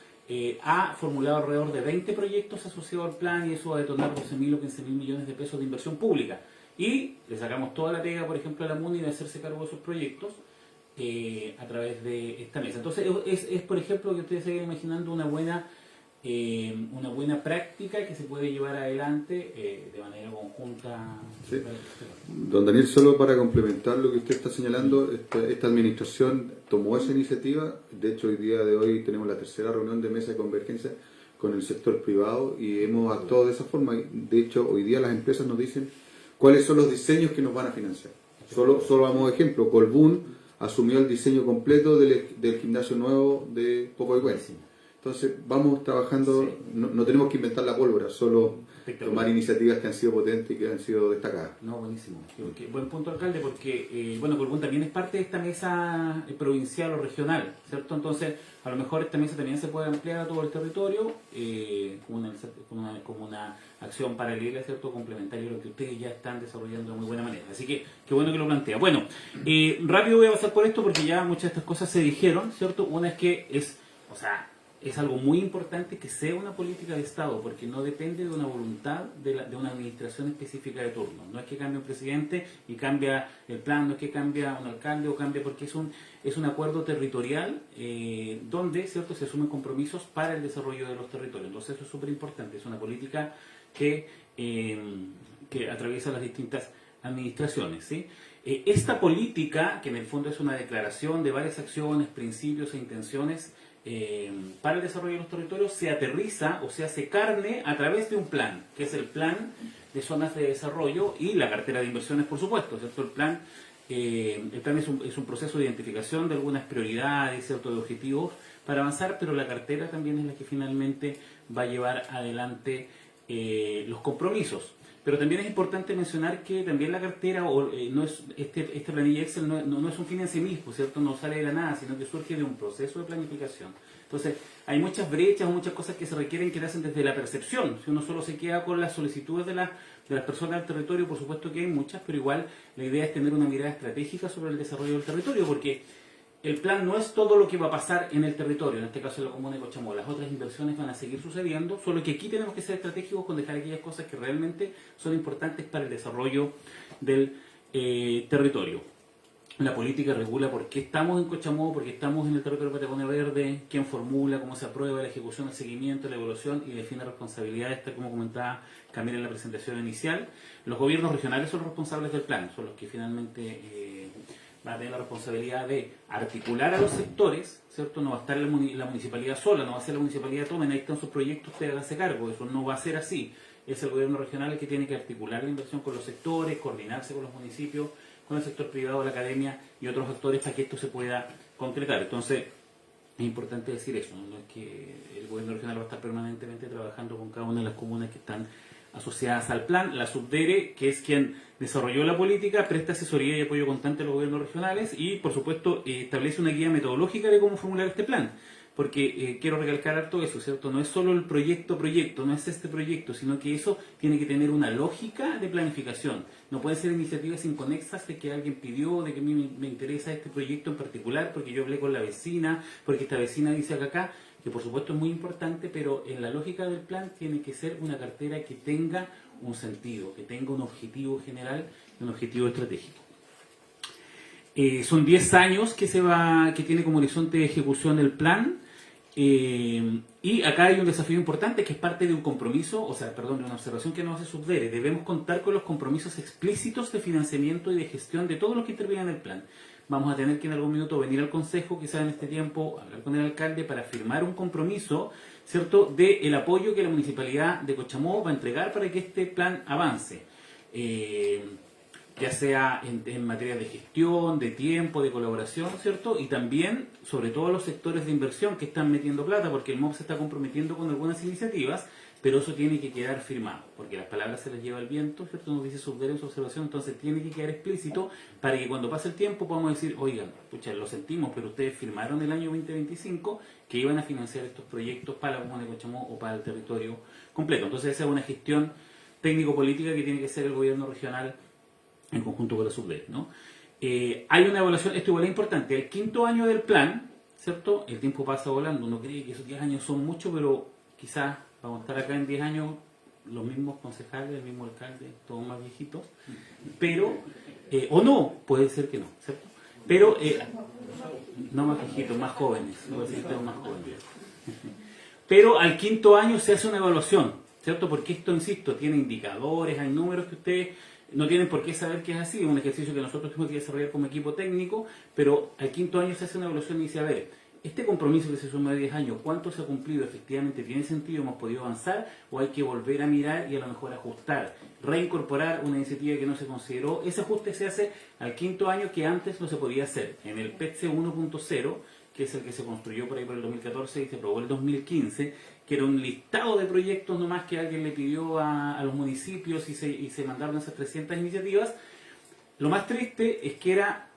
ha formulado alrededor de 20 proyectos asociados al plan, y eso va a detonar 12.000 o 15.000 millones de pesos de inversión pública. Y le sacamos toda la pega, por ejemplo, a la MUNI de hacerse cargo de esos proyectos a través de esta mesa. Entonces, es por ejemplo, que ustedes se vayan imaginando una buena práctica que se puede llevar adelante de manera conjunta. Sí. Don Daniel, solo para complementar lo que usted está señalando, esta administración tomó esa iniciativa. De hecho, hoy día de hoy tenemos la tercera reunión de mesa de convergencia con el sector privado y hemos actuado de esa forma. De hecho, hoy día las empresas nos dicen cuáles son los diseños que nos van a financiar. Solo vamos a ejemplo, Colbún asumió el diseño completo del gimnasio nuevo de Pocoihuén. Entonces vamos trabajando, sí. No tenemos que inventar la pólvora, solo tomar iniciativas que han sido potentes y que han sido destacadas. No, buenísimo. Buen punto, alcalde, porque Colbún también es parte de esta mesa provincial o regional, ¿cierto? Entonces, a lo mejor esta mesa también se puede ampliar a todo el territorio como una acción paralela, ¿cierto?, complementaria a lo que ustedes ya están desarrollando de muy buena manera. Así que, qué bueno que lo plantea. Bueno, rápido voy a pasar por esto porque ya muchas de estas cosas se dijeron, ¿cierto? Una es que es algo muy importante que sea una política de Estado, porque no depende de una voluntad de una administración específica de turno. No es que cambie un presidente y cambia el plan, no es que cambia un alcalde o cambia, porque es un acuerdo territorial donde, ¿cierto?, se asumen compromisos para el desarrollo de los territorios. Entonces eso es súper importante, es una política que atraviesa las distintas administraciones, ¿sí? Esta política, que en el fondo es una declaración de varias acciones, principios e intenciones para el desarrollo de los territorios, se aterriza o se hace carne a través de un plan, que es el plan de zonas de desarrollo y la cartera de inversiones, por supuesto, ¿cierto? El plan es un proceso de identificación de algunas prioridades, ¿cierto?, de objetivos para avanzar, pero la cartera también es la que finalmente va a llevar adelante los compromisos. Pero también es importante mencionar que también la cartera, no es esta planilla Excel no es un fin en sí mismo, ¿cierto? No sale de la nada, sino que surge de un proceso de planificación. Entonces, hay muchas brechas o muchas cosas que se requieren que nacen desde la percepción. Si uno solo se queda con las solicitudes de las personas del territorio, por supuesto que hay muchas, pero igual la idea es tener una mirada estratégica sobre el desarrollo del territorio, porque el plan no es todo lo que va a pasar en el territorio, en este caso en la comuna de Cochamó. Las otras inversiones van a seguir sucediendo, solo que aquí tenemos que ser estratégicos con dejar aquellas cosas que realmente son importantes para el desarrollo del territorio. La política regula por qué estamos en Cochamó, por qué estamos en el territorio de Patagonia Verde, quién formula, cómo se aprueba, la ejecución, el seguimiento, la evaluación y define responsabilidades, tal como comentaba Camila en la presentación inicial. Los gobiernos regionales son los responsables del plan, son los que finalmente van a tener la responsabilidad de articular a los sectores, ¿cierto? No va a estar la municipalidad sola, no va a ser la municipalidad, tomen, ahí están sus proyectos, ustedes háganse cargo, eso no va a ser así. Es el gobierno regional el que tiene que articular la inversión con los sectores, coordinarse con los municipios, con el sector privado, la academia y otros actores para que esto se pueda concretar. Entonces, es importante decir eso, no es que el gobierno regional va a estar permanentemente trabajando con cada una de las comunas que están asociadas al plan. La Subdere, que es quien desarrolló la política, presta asesoría y apoyo constante a los gobiernos regionales y, por supuesto, establece una guía metodológica de cómo formular este plan. Porque quiero recalcar harto eso, ¿cierto? No es solo el proyecto, no es este proyecto, sino que eso tiene que tener una lógica de planificación. No pueden ser iniciativas inconexas de que alguien pidió, de que a mí me interesa este proyecto en particular, porque yo hablé con la vecina, porque esta vecina dice acá, que por supuesto es muy importante, pero en la lógica del plan tiene que ser una cartera que tenga un sentido, que tenga un objetivo general y un objetivo estratégico. Son 10 años que tiene como horizonte de ejecución el plan. Y acá hay un desafío importante que es parte de un compromiso, de una observación que nos hace Subdere. Debemos contar con los compromisos explícitos de financiamiento y de gestión de todos los que intervienen en el plan. Vamos a tener que en algún minuto venir al Consejo, quizás en este tiempo, hablar con el alcalde para firmar un compromiso, ¿cierto?, del apoyo que la Municipalidad de Cochamó va a entregar para que este plan avance. Ya sea en materia de gestión, de tiempo, de colaboración, ¿cierto? Y también, sobre todo, los sectores de inversión que están metiendo plata, porque el MOB se está comprometiendo con algunas iniciativas, pero eso tiene que quedar firmado, porque las palabras se las lleva el viento, ¿cierto? Nos dice Subdere en su observación, entonces tiene que quedar explícito para que cuando pase el tiempo podamos decir, oigan, pucha, lo sentimos, pero ustedes firmaron el año 2025 que iban a financiar estos proyectos para la comuna de Cochamó o para el territorio completo. Entonces esa es una gestión técnico-política que tiene que hacer el gobierno regional en conjunto con la Subdere, ¿no? Hay una evaluación, esto igual es importante, el 5º año del plan, ¿cierto? El tiempo pasa volando, uno cree que esos 10 años son mucho, pero quizás vamos a estar acá en 10 años los mismos concejales, el mismo alcalde, todos más viejitos, pero, o no, puede ser que no, ¿cierto? Pero, no más viejitos, más jóvenes, más jóvenes. Pero al 5º año se hace una evaluación, ¿cierto? Porque esto, insisto, tiene indicadores, hay números que ustedes no tienen por qué saber que es así, es un ejercicio que nosotros tenemos que desarrollar como equipo técnico, pero al 5º año se hace una evaluación y dice, a ver, este compromiso que se suma de 10 años, ¿cuánto se ha cumplido? ¿Efectivamente tiene sentido? ¿Hemos podido avanzar? ¿O hay que volver a mirar y a lo mejor ajustar? Reincorporar una iniciativa que no se consideró. Ese ajuste se hace al 5º año que antes no se podía hacer. En el PETC 1.0, que es el que se construyó por ahí por el 2014 y se aprobó el 2015, que era un listado de proyectos nomás que alguien le pidió a los municipios y se mandaron esas 300 iniciativas. Lo más triste es que era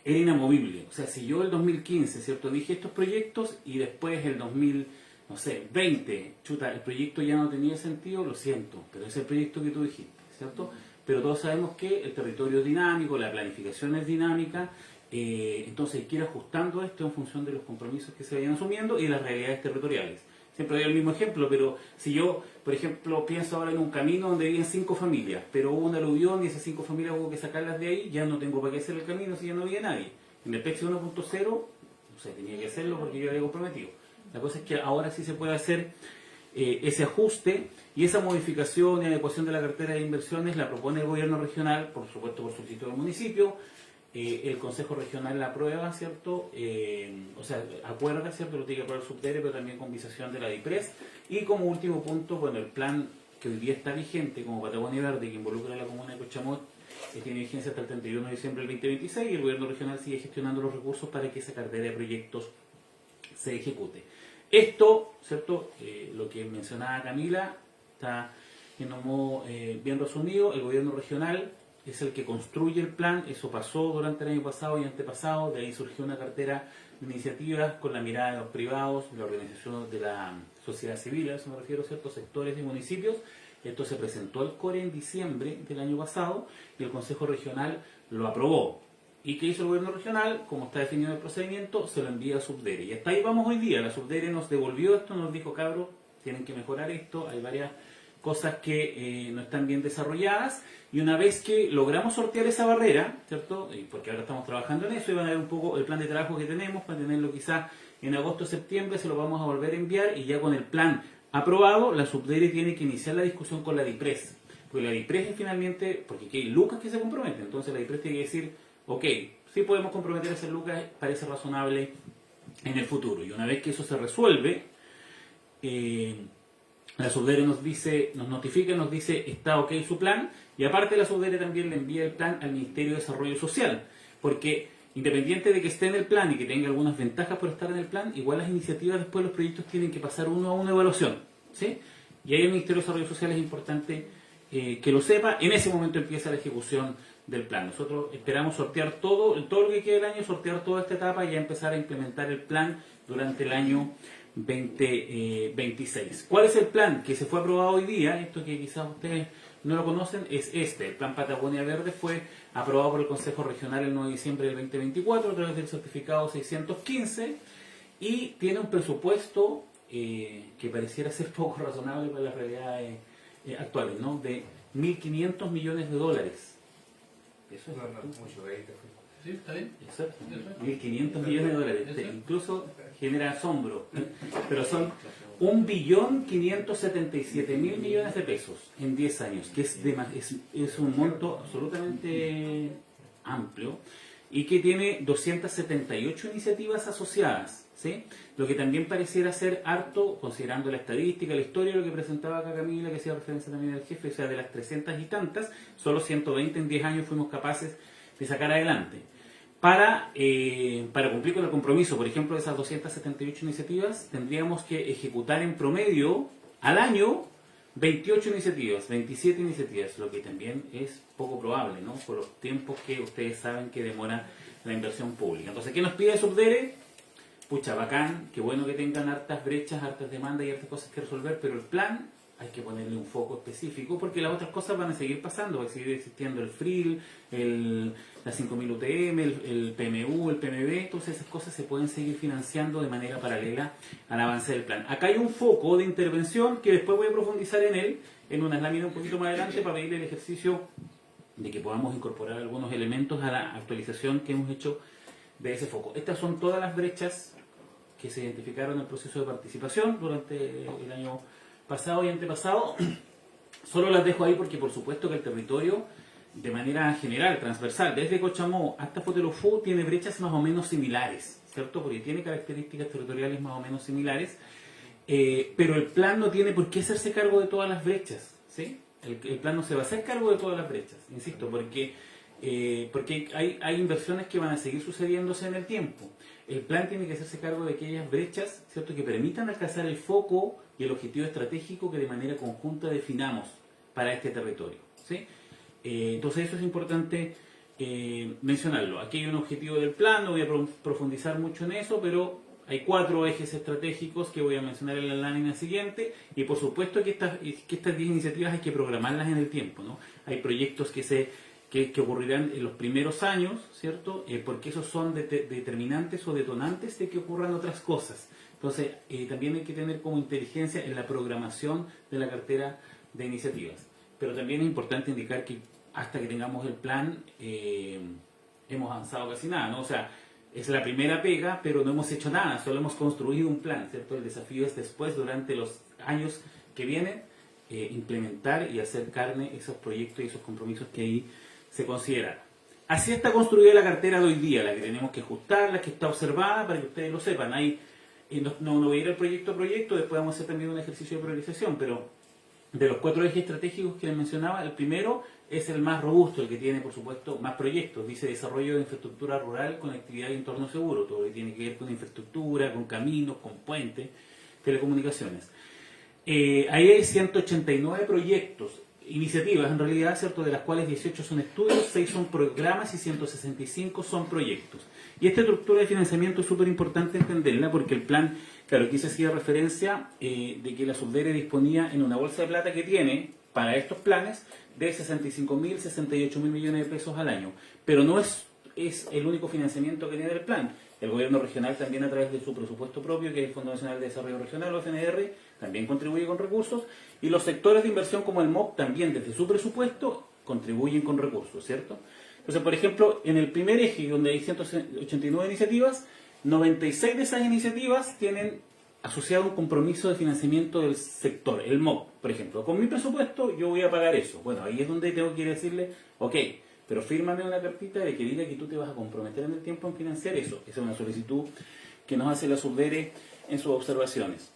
inamovible. O sea, si yo el 2015, ¿cierto?, dije estos proyectos y después el 2020, chuta, el proyecto ya no tenía sentido, lo siento, pero es el proyecto que tú dijiste, ¿cierto? Pero todos sabemos que el territorio es dinámico, la planificación es dinámica, entonces hay que ir ajustando esto en función de los compromisos que se vayan asumiendo y de las realidades territoriales. Siempre doy el mismo ejemplo, pero si yo, por ejemplo, pienso ahora en un camino donde viven 5 familias, pero hubo un aluvión y esas 5 familias hubo que sacarlas de ahí, ya no tengo para qué hacer el camino si ya no había nadie. En el PEX 1.0, no sé, tenía que hacerlo porque yo había comprometido. La cosa es que ahora sí se puede hacer ese ajuste y esa modificación y adecuación de la cartera de inversiones la propone el gobierno regional, por supuesto por solicitud del municipio. El Consejo Regional la aprueba, ¿cierto? Acuerda, ¿cierto? Lo tiene que aprobar el Subdere, pero también con visación de la DIPRES. Y como último punto, bueno, el plan que hoy día está vigente como Patagonia Verde, que involucra a la comuna de Cochamó, tiene vigencia hasta el 31 de diciembre del 2026 y el gobierno regional sigue gestionando los recursos para que esa cartera de proyectos se ejecute. Esto, ¿cierto? Lo que mencionaba Camila está en un modo bien resumido. El gobierno regional es el que construye el plan, eso pasó durante el año pasado y antepasado, de ahí surgió una cartera de iniciativas con la mirada de los privados, la organización de la sociedad civil, a eso me refiero, ciertos sectores y municipios. Esto se presentó al CORE en diciembre del año pasado y el Consejo Regional lo aprobó. ¿Y qué hizo el gobierno regional? Como está definido el procedimiento, se lo envía a Subdere. Y hasta ahí vamos hoy día. La Subdere nos devolvió esto, nos dijo, cabros, tienen que mejorar esto, hay varias cosas que no están bien desarrolladas. Y una vez que logramos sortear esa barrera, ¿cierto? Porque ahora estamos trabajando en eso, y van a ver un poco el plan de trabajo que tenemos, para tenerlo quizás en agosto o septiembre, se lo vamos a volver a enviar, y ya con el plan aprobado, la Subdere tiene que iniciar la discusión con la DIPRES. Porque la DIPRES es finalmente, porque aquí hay lucas que se comprometen, entonces la DIPRES tiene que decir, ok, sí podemos comprometer a hacer lucas, parece razonable en el futuro. Y una vez que eso se resuelve, la Subdere nos notifica, nos dice, está ok su plan, y aparte la Subdere también le envía el plan al Ministerio de Desarrollo Social, porque independiente de que esté en el plan y que tenga algunas ventajas por estar en el plan, igual las iniciativas, después los proyectos tienen que pasar uno a una evaluación, ¿sí? Y ahí el Ministerio de Desarrollo Social es importante que lo sepa. En ese momento empieza la ejecución del plan. Nosotros esperamos sortear todo lo que quede del año, sortear toda esta etapa y ya empezar a implementar el plan durante el año 2026. ¿Cuál es el plan que se fue aprobado hoy día? Esto que quizás ustedes no lo conocen, es este. El plan Patagonia Verde fue aprobado por el Consejo Regional el 9 de diciembre del 2024 a través del certificado 615, y tiene un presupuesto que pareciera ser poco razonable para las realidades actuales, ¿no? De 1.500 millones de dólares. Eso es mucho, Sí, está bien. Exacto. 1.500 millones de dólares. Incluso genera asombro. Pero son 1.577.000 millones de pesos en 10 años, que es un monto absolutamente amplio, y que tiene 278 iniciativas asociadas, ¿sí? Lo que también pareciera ser harto, considerando la estadística, la historia, lo que presentaba acá Camila, que hacía referencia también al jefe, o sea, de las 300 y tantas, solo 120 en 10 años fuimos capaces de sacar adelante. Para cumplir con el compromiso, por ejemplo, de esas 278 iniciativas, tendríamos que ejecutar en promedio al año 28 iniciativas, 27 iniciativas, lo que también es poco probable, ¿no? Por los tiempos que ustedes saben que demora la inversión pública. Entonces, ¿qué nos pide Subdere? Pucha, bacán, qué bueno que tengan hartas brechas, hartas demandas y hartas cosas que resolver, pero el plan hay que ponerle un foco específico, porque las otras cosas van a seguir pasando, va a seguir existiendo el FRIL, la 5000 UTM, el PMU, el PMB, todas esas cosas se pueden seguir financiando de manera paralela al avance del plan. Acá hay un foco de intervención que después voy a profundizar en él, en unas láminas un poquito más adelante, para pedirle el ejercicio de que podamos incorporar algunos elementos a la actualización que hemos hecho de ese foco. Estas son todas las brechas que se identificaron en el proceso de participación durante el año pasado y antepasado. Solo las dejo ahí porque por supuesto que el territorio, de manera general, transversal, desde Cochamó hasta Fotelofú, tiene brechas más o menos similares, ¿cierto? Porque tiene características territoriales más o menos similares, pero el plan no tiene por qué hacerse cargo de todas las brechas, ¿sí? El plan no se va a hacer cargo de todas las brechas, insisto, porque hay inversiones que van a seguir sucediéndose en el tiempo. El plan tiene que hacerse cargo de aquellas brechas, ¿cierto?, que permitan alcanzar el foco y el objetivo estratégico que de manera conjunta definamos para este territorio, ¿sí? Entonces eso es importante mencionarlo. Aquí hay un objetivo del plan, no voy a profundizar mucho en eso, pero hay 4 ejes estratégicos que voy a mencionar en la lámina siguiente, y por supuesto que estas 10 iniciativas hay que programarlas en el tiempo, ¿no? Hay proyectos que ocurrirán en los primeros años, ¿cierto? Porque esos son determinantes o detonantes de que ocurran otras cosas. Entonces, también hay que tener como inteligencia en la programación de la cartera de iniciativas. Pero también es importante indicar que hasta que tengamos el plan, hemos avanzado casi nada, ¿no? O sea, es la primera pega, pero no hemos hecho nada, solo hemos construido un plan, ¿cierto? El desafío es después, durante los años que vienen, implementar y hacer carne esos proyectos y esos compromisos que ahí se consideran. Así está construida la cartera de hoy día, la que tenemos que ajustar, la que está observada, para que ustedes lo sepan. No voy a ir al proyecto a proyecto, después vamos a hacer también un ejercicio de priorización, pero de los 4 ejes estratégicos que les mencionaba, el primero es el más robusto, el que tiene, por supuesto, más proyectos. Dice desarrollo de infraestructura rural, conectividad y entorno seguro, todo lo que tiene que ver con infraestructura, con caminos, con puentes, telecomunicaciones. Ahí hay 189 proyectos, iniciativas en realidad, ¿cierto?, de las cuales 18 son estudios, 6 son programas y 165 son proyectos. Y esta estructura de financiamiento es súper importante entenderla, porque el plan, claro, aquí se hacía referencia de que la Subdere disponía en una bolsa de plata que tiene para estos planes de 65.000, 68.000 millones de pesos al año. Pero no es es el único financiamiento que tiene el plan. El gobierno regional también, a través de su presupuesto propio, que es el Fondo Nacional de Desarrollo Regional, o FNR, también contribuye con recursos, y los sectores de inversión como el MOP también desde su presupuesto contribuyen con recursos, ¿cierto? Entonces, por ejemplo, en el primer eje, donde hay 189 iniciativas, 96 de esas iniciativas tienen asociado un compromiso de financiamiento del sector, el MOP, por ejemplo. Con mi presupuesto yo voy a pagar eso. Bueno, ahí es donde tengo que ir a decirle, ok, pero fírmame una cartita de que diga que tú te vas a comprometer en el tiempo en financiar eso. Esa es una solicitud que nos hace la Subdere en sus observaciones.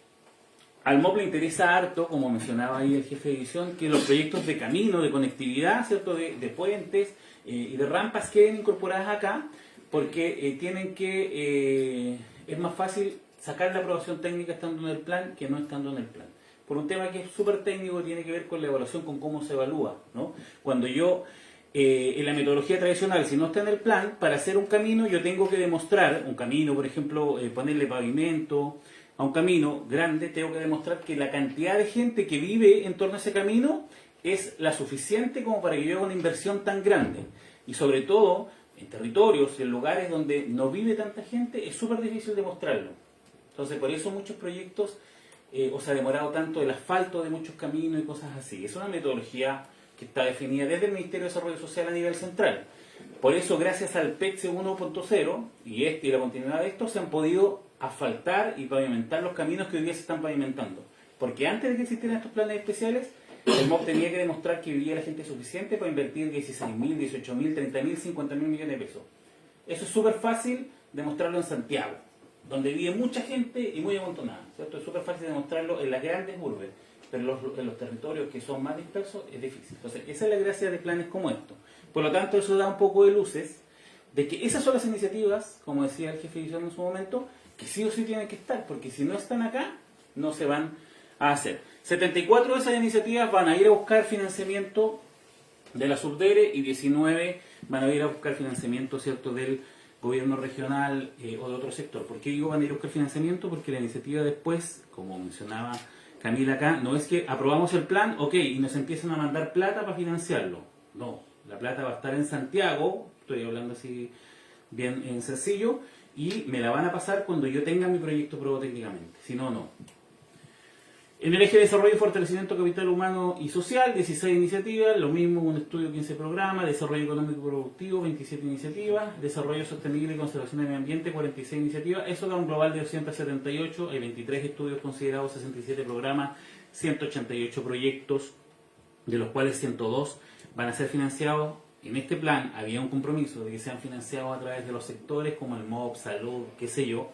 Al MOP le interesa harto, como mencionaba ahí el jefe de división, que los proyectos de camino, de conectividad, ¿cierto?, de puentes y de rampas queden incorporadas acá, porque tienen que, es más fácil sacar la aprobación técnica estando en el plan que no estando en el plan. Por un tema que es súper técnico, tiene que ver con la evaluación, con cómo se evalúa, ¿no? Cuando yo, en la metodología tradicional, si no está en el plan, para hacer un camino yo tengo que demostrar, un camino, por ejemplo, ponerle pavimento a un camino grande, tengo que demostrar que la cantidad de gente que vive en torno a ese camino es la suficiente como para que yo haga una inversión tan grande. Y sobre todo, en territorios, en lugares donde no vive tanta gente, es súper difícil demostrarlo. Entonces, por eso muchos proyectos, o se ha demorado tanto el asfalto de muchos caminos y cosas así. Es una metodología que está definida desde el Ministerio de Desarrollo Social a nivel central. Por eso, gracias al PETSE 1.0 y la continuidad de esto, se han podido asfaltar y pavimentar los caminos que hoy día se están pavimentando. Porque antes de que existieran estos planes especiales, el MOP tenía que demostrar que vivía la gente suficiente para invertir 16.000, 18.000, 30.000, 50.000 millones de pesos. Eso es súper fácil demostrarlo en Santiago, donde vive mucha gente y muy amontonada, ¿cierto? Es súper fácil demostrarlo en las grandes urbes, pero en los territorios que son más dispersos es difícil. Entonces, esa es la gracia de planes como estos. Por lo tanto, eso da un poco de luces de que esas son las iniciativas, como decía el jefe de división en su momento, que sí o sí tienen que estar, porque si no están acá, no se van a hacer. 74 de esas iniciativas van a ir a buscar financiamiento de la Subdere y 19 van a ir a buscar financiamiento, ¿cierto?, del gobierno regional o de otro sector. ¿Por qué digo van a ir a buscar financiamiento? Porque la iniciativa después, como mencionaba Camila acá, no es que aprobamos el plan, ok, y nos empiezan a mandar plata para financiarlo. No, la plata va a estar en Santiago, estoy hablando así bien en sencillo, y me la van a pasar cuando yo tenga mi proyecto aprobado técnicamente, si no, no. En el eje de desarrollo y fortalecimiento capital humano y social, 16 iniciativas, lo mismo, un estudio, 15 programas, desarrollo económico y productivo, 27 iniciativas, desarrollo sostenible y conservación del medio ambiente, 46 iniciativas, eso da un global de 278, hay 23 estudios considerados, 67 programas, 188 proyectos, de los cuales 102 van a ser financiados. En este plan había un compromiso de que sean financiados a través de los sectores como el MOP, salud, qué sé yo,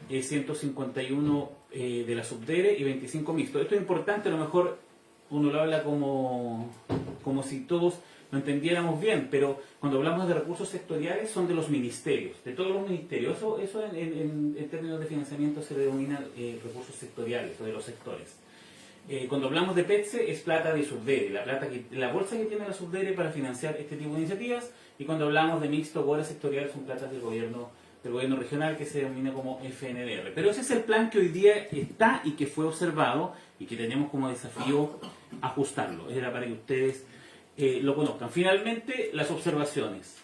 151 de la Subdere y 25 mixtos. Esto es importante, a lo mejor uno lo habla como si todos lo entendiéramos bien, pero cuando hablamos de recursos sectoriales son de los ministerios, de todos los ministerios. Eso en términos de financiamiento se denomina recursos sectoriales o de los sectores. Cuando hablamos de PETSE es plata de Subdere, la bolsa que tiene la Subdere para financiar este tipo de iniciativas, y cuando hablamos de mixto o bola sectorial son platas del gobierno regional, que se denomina como FNDR. Pero ese es el plan que hoy día está y que fue observado y que tenemos como desafío ajustarlo. Era para que ustedes lo conozcan. Finalmente, las observaciones.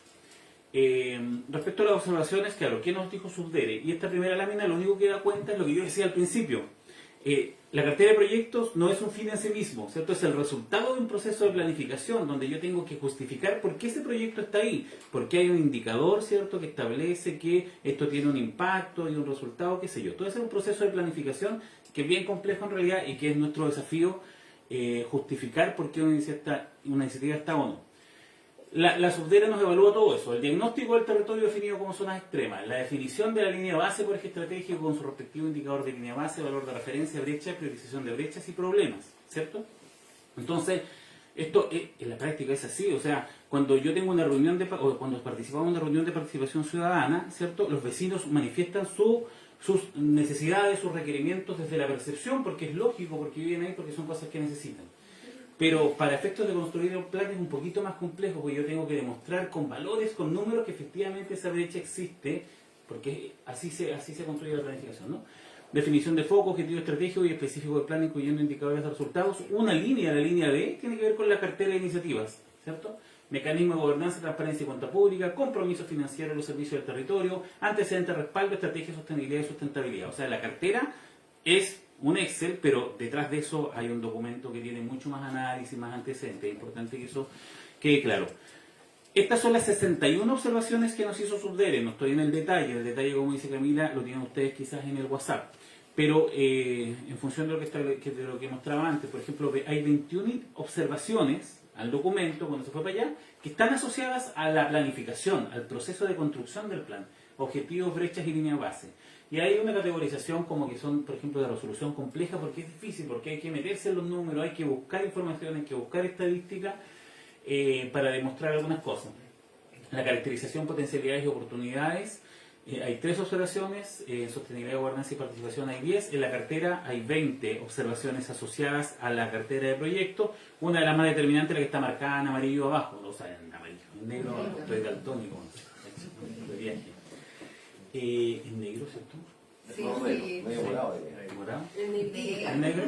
Respecto a las observaciones, claro, ¿qué nos dijo Subdere? Y esta primera lámina lo único que da cuenta es lo que yo decía al principio. La cartera de proyectos no es un fin en sí mismo, ¿cierto? Es el resultado de un proceso de planificación donde yo tengo que justificar por qué ese proyecto está ahí, porque hay un indicador, ¿cierto?, que establece que esto tiene un impacto y un resultado, qué sé yo. Todo ese es un proceso de planificación que es bien complejo en realidad y que es nuestro desafío justificar por qué una iniciativa está o no. La Subdere nos evalúa todo eso: el diagnóstico del territorio definido como zonas extremas, la definición de la línea base por eje estratégico con su respectivo indicador de línea base, valor de referencia, brecha, priorización de brechas y problemas, ¿cierto? Entonces, esto en la práctica es así. O sea, cuando yo tengo una reunión o cuando participamos en una reunión de participación ciudadana, ¿cierto?, los vecinos manifiestan sus necesidades, sus requerimientos desde la percepción, porque es lógico, porque viven ahí, porque son cosas que necesitan. Pero para efectos de construir un plan es un poquito más complejo, porque yo tengo que demostrar con valores, con números, que efectivamente esa brecha existe, porque así se construye la planificación, ¿no? Definición de foco, objetivo estratégico y específico del plan, incluyendo indicadores de resultados. Una línea, la línea D, tiene que ver con la cartera de iniciativas, ¿cierto? mecanismo de gobernanza, transparencia y cuenta pública, compromiso financiero de los servicios del territorio, antecedentes, respaldo, estrategia, sostenibilidad y sustentabilidad. O sea, la cartera es un Excel, pero detrás de eso hay un documento que tiene mucho más análisis, más antecedentes. Es importante que eso quede claro. Estas son las 61 observaciones que nos hizo Subdere. No estoy en el detalle, como dice Camila, lo tienen ustedes quizás en el WhatsApp. Pero en función de lo que mostraba antes, por ejemplo, hay 21 observaciones al documento, cuando se fue para allá, que están asociadas a la planificación, al proceso de construcción del plan, objetivos, brechas y líneas base. Y hay una categorización como que son, por ejemplo, de resolución compleja, porque es difícil, porque hay que meterse en los números, hay que buscar información, hay que buscar estadística para demostrar algunas cosas. La caracterización, potencialidades y oportunidades, hay 3 observaciones, sostenibilidad, gobernanza y participación hay 10, en la cartera hay 20 observaciones asociadas a la cartera de proyectos, una de las más determinantes, la que está marcada en amarillo abajo, o sea, en amarillo, en negro, estoy daltónico, de viaje. ¿En negro, cierto? Sí, medio morado. ¿Morado? ¿En negro?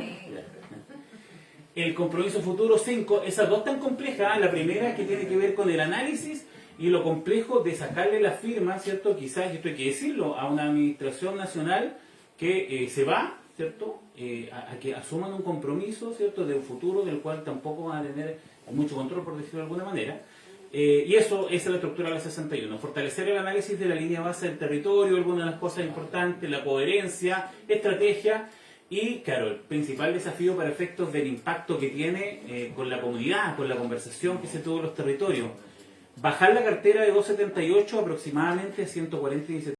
El compromiso futuro 5, esas dos tan complejas, la primera que tiene que ver con el análisis y lo complejo de sacarle la firma, ¿cierto? Quizás, esto hay que decirlo, a una administración nacional que se va, ¿cierto? A que asuman un compromiso, ¿cierto? De un futuro del cual tampoco van a tener mucho control, por decirlo de alguna manera. Y esa es la estructura de la 61. Fortalecer el análisis de la línea base del territorio, algunas de las cosas importantes, la coherencia, estrategia y, claro, el principal desafío para efectos del impacto que tiene con la comunidad, con la conversación que se tuvo en los territorios. Bajar la cartera de 278 aproximadamente a 140 iniciativas.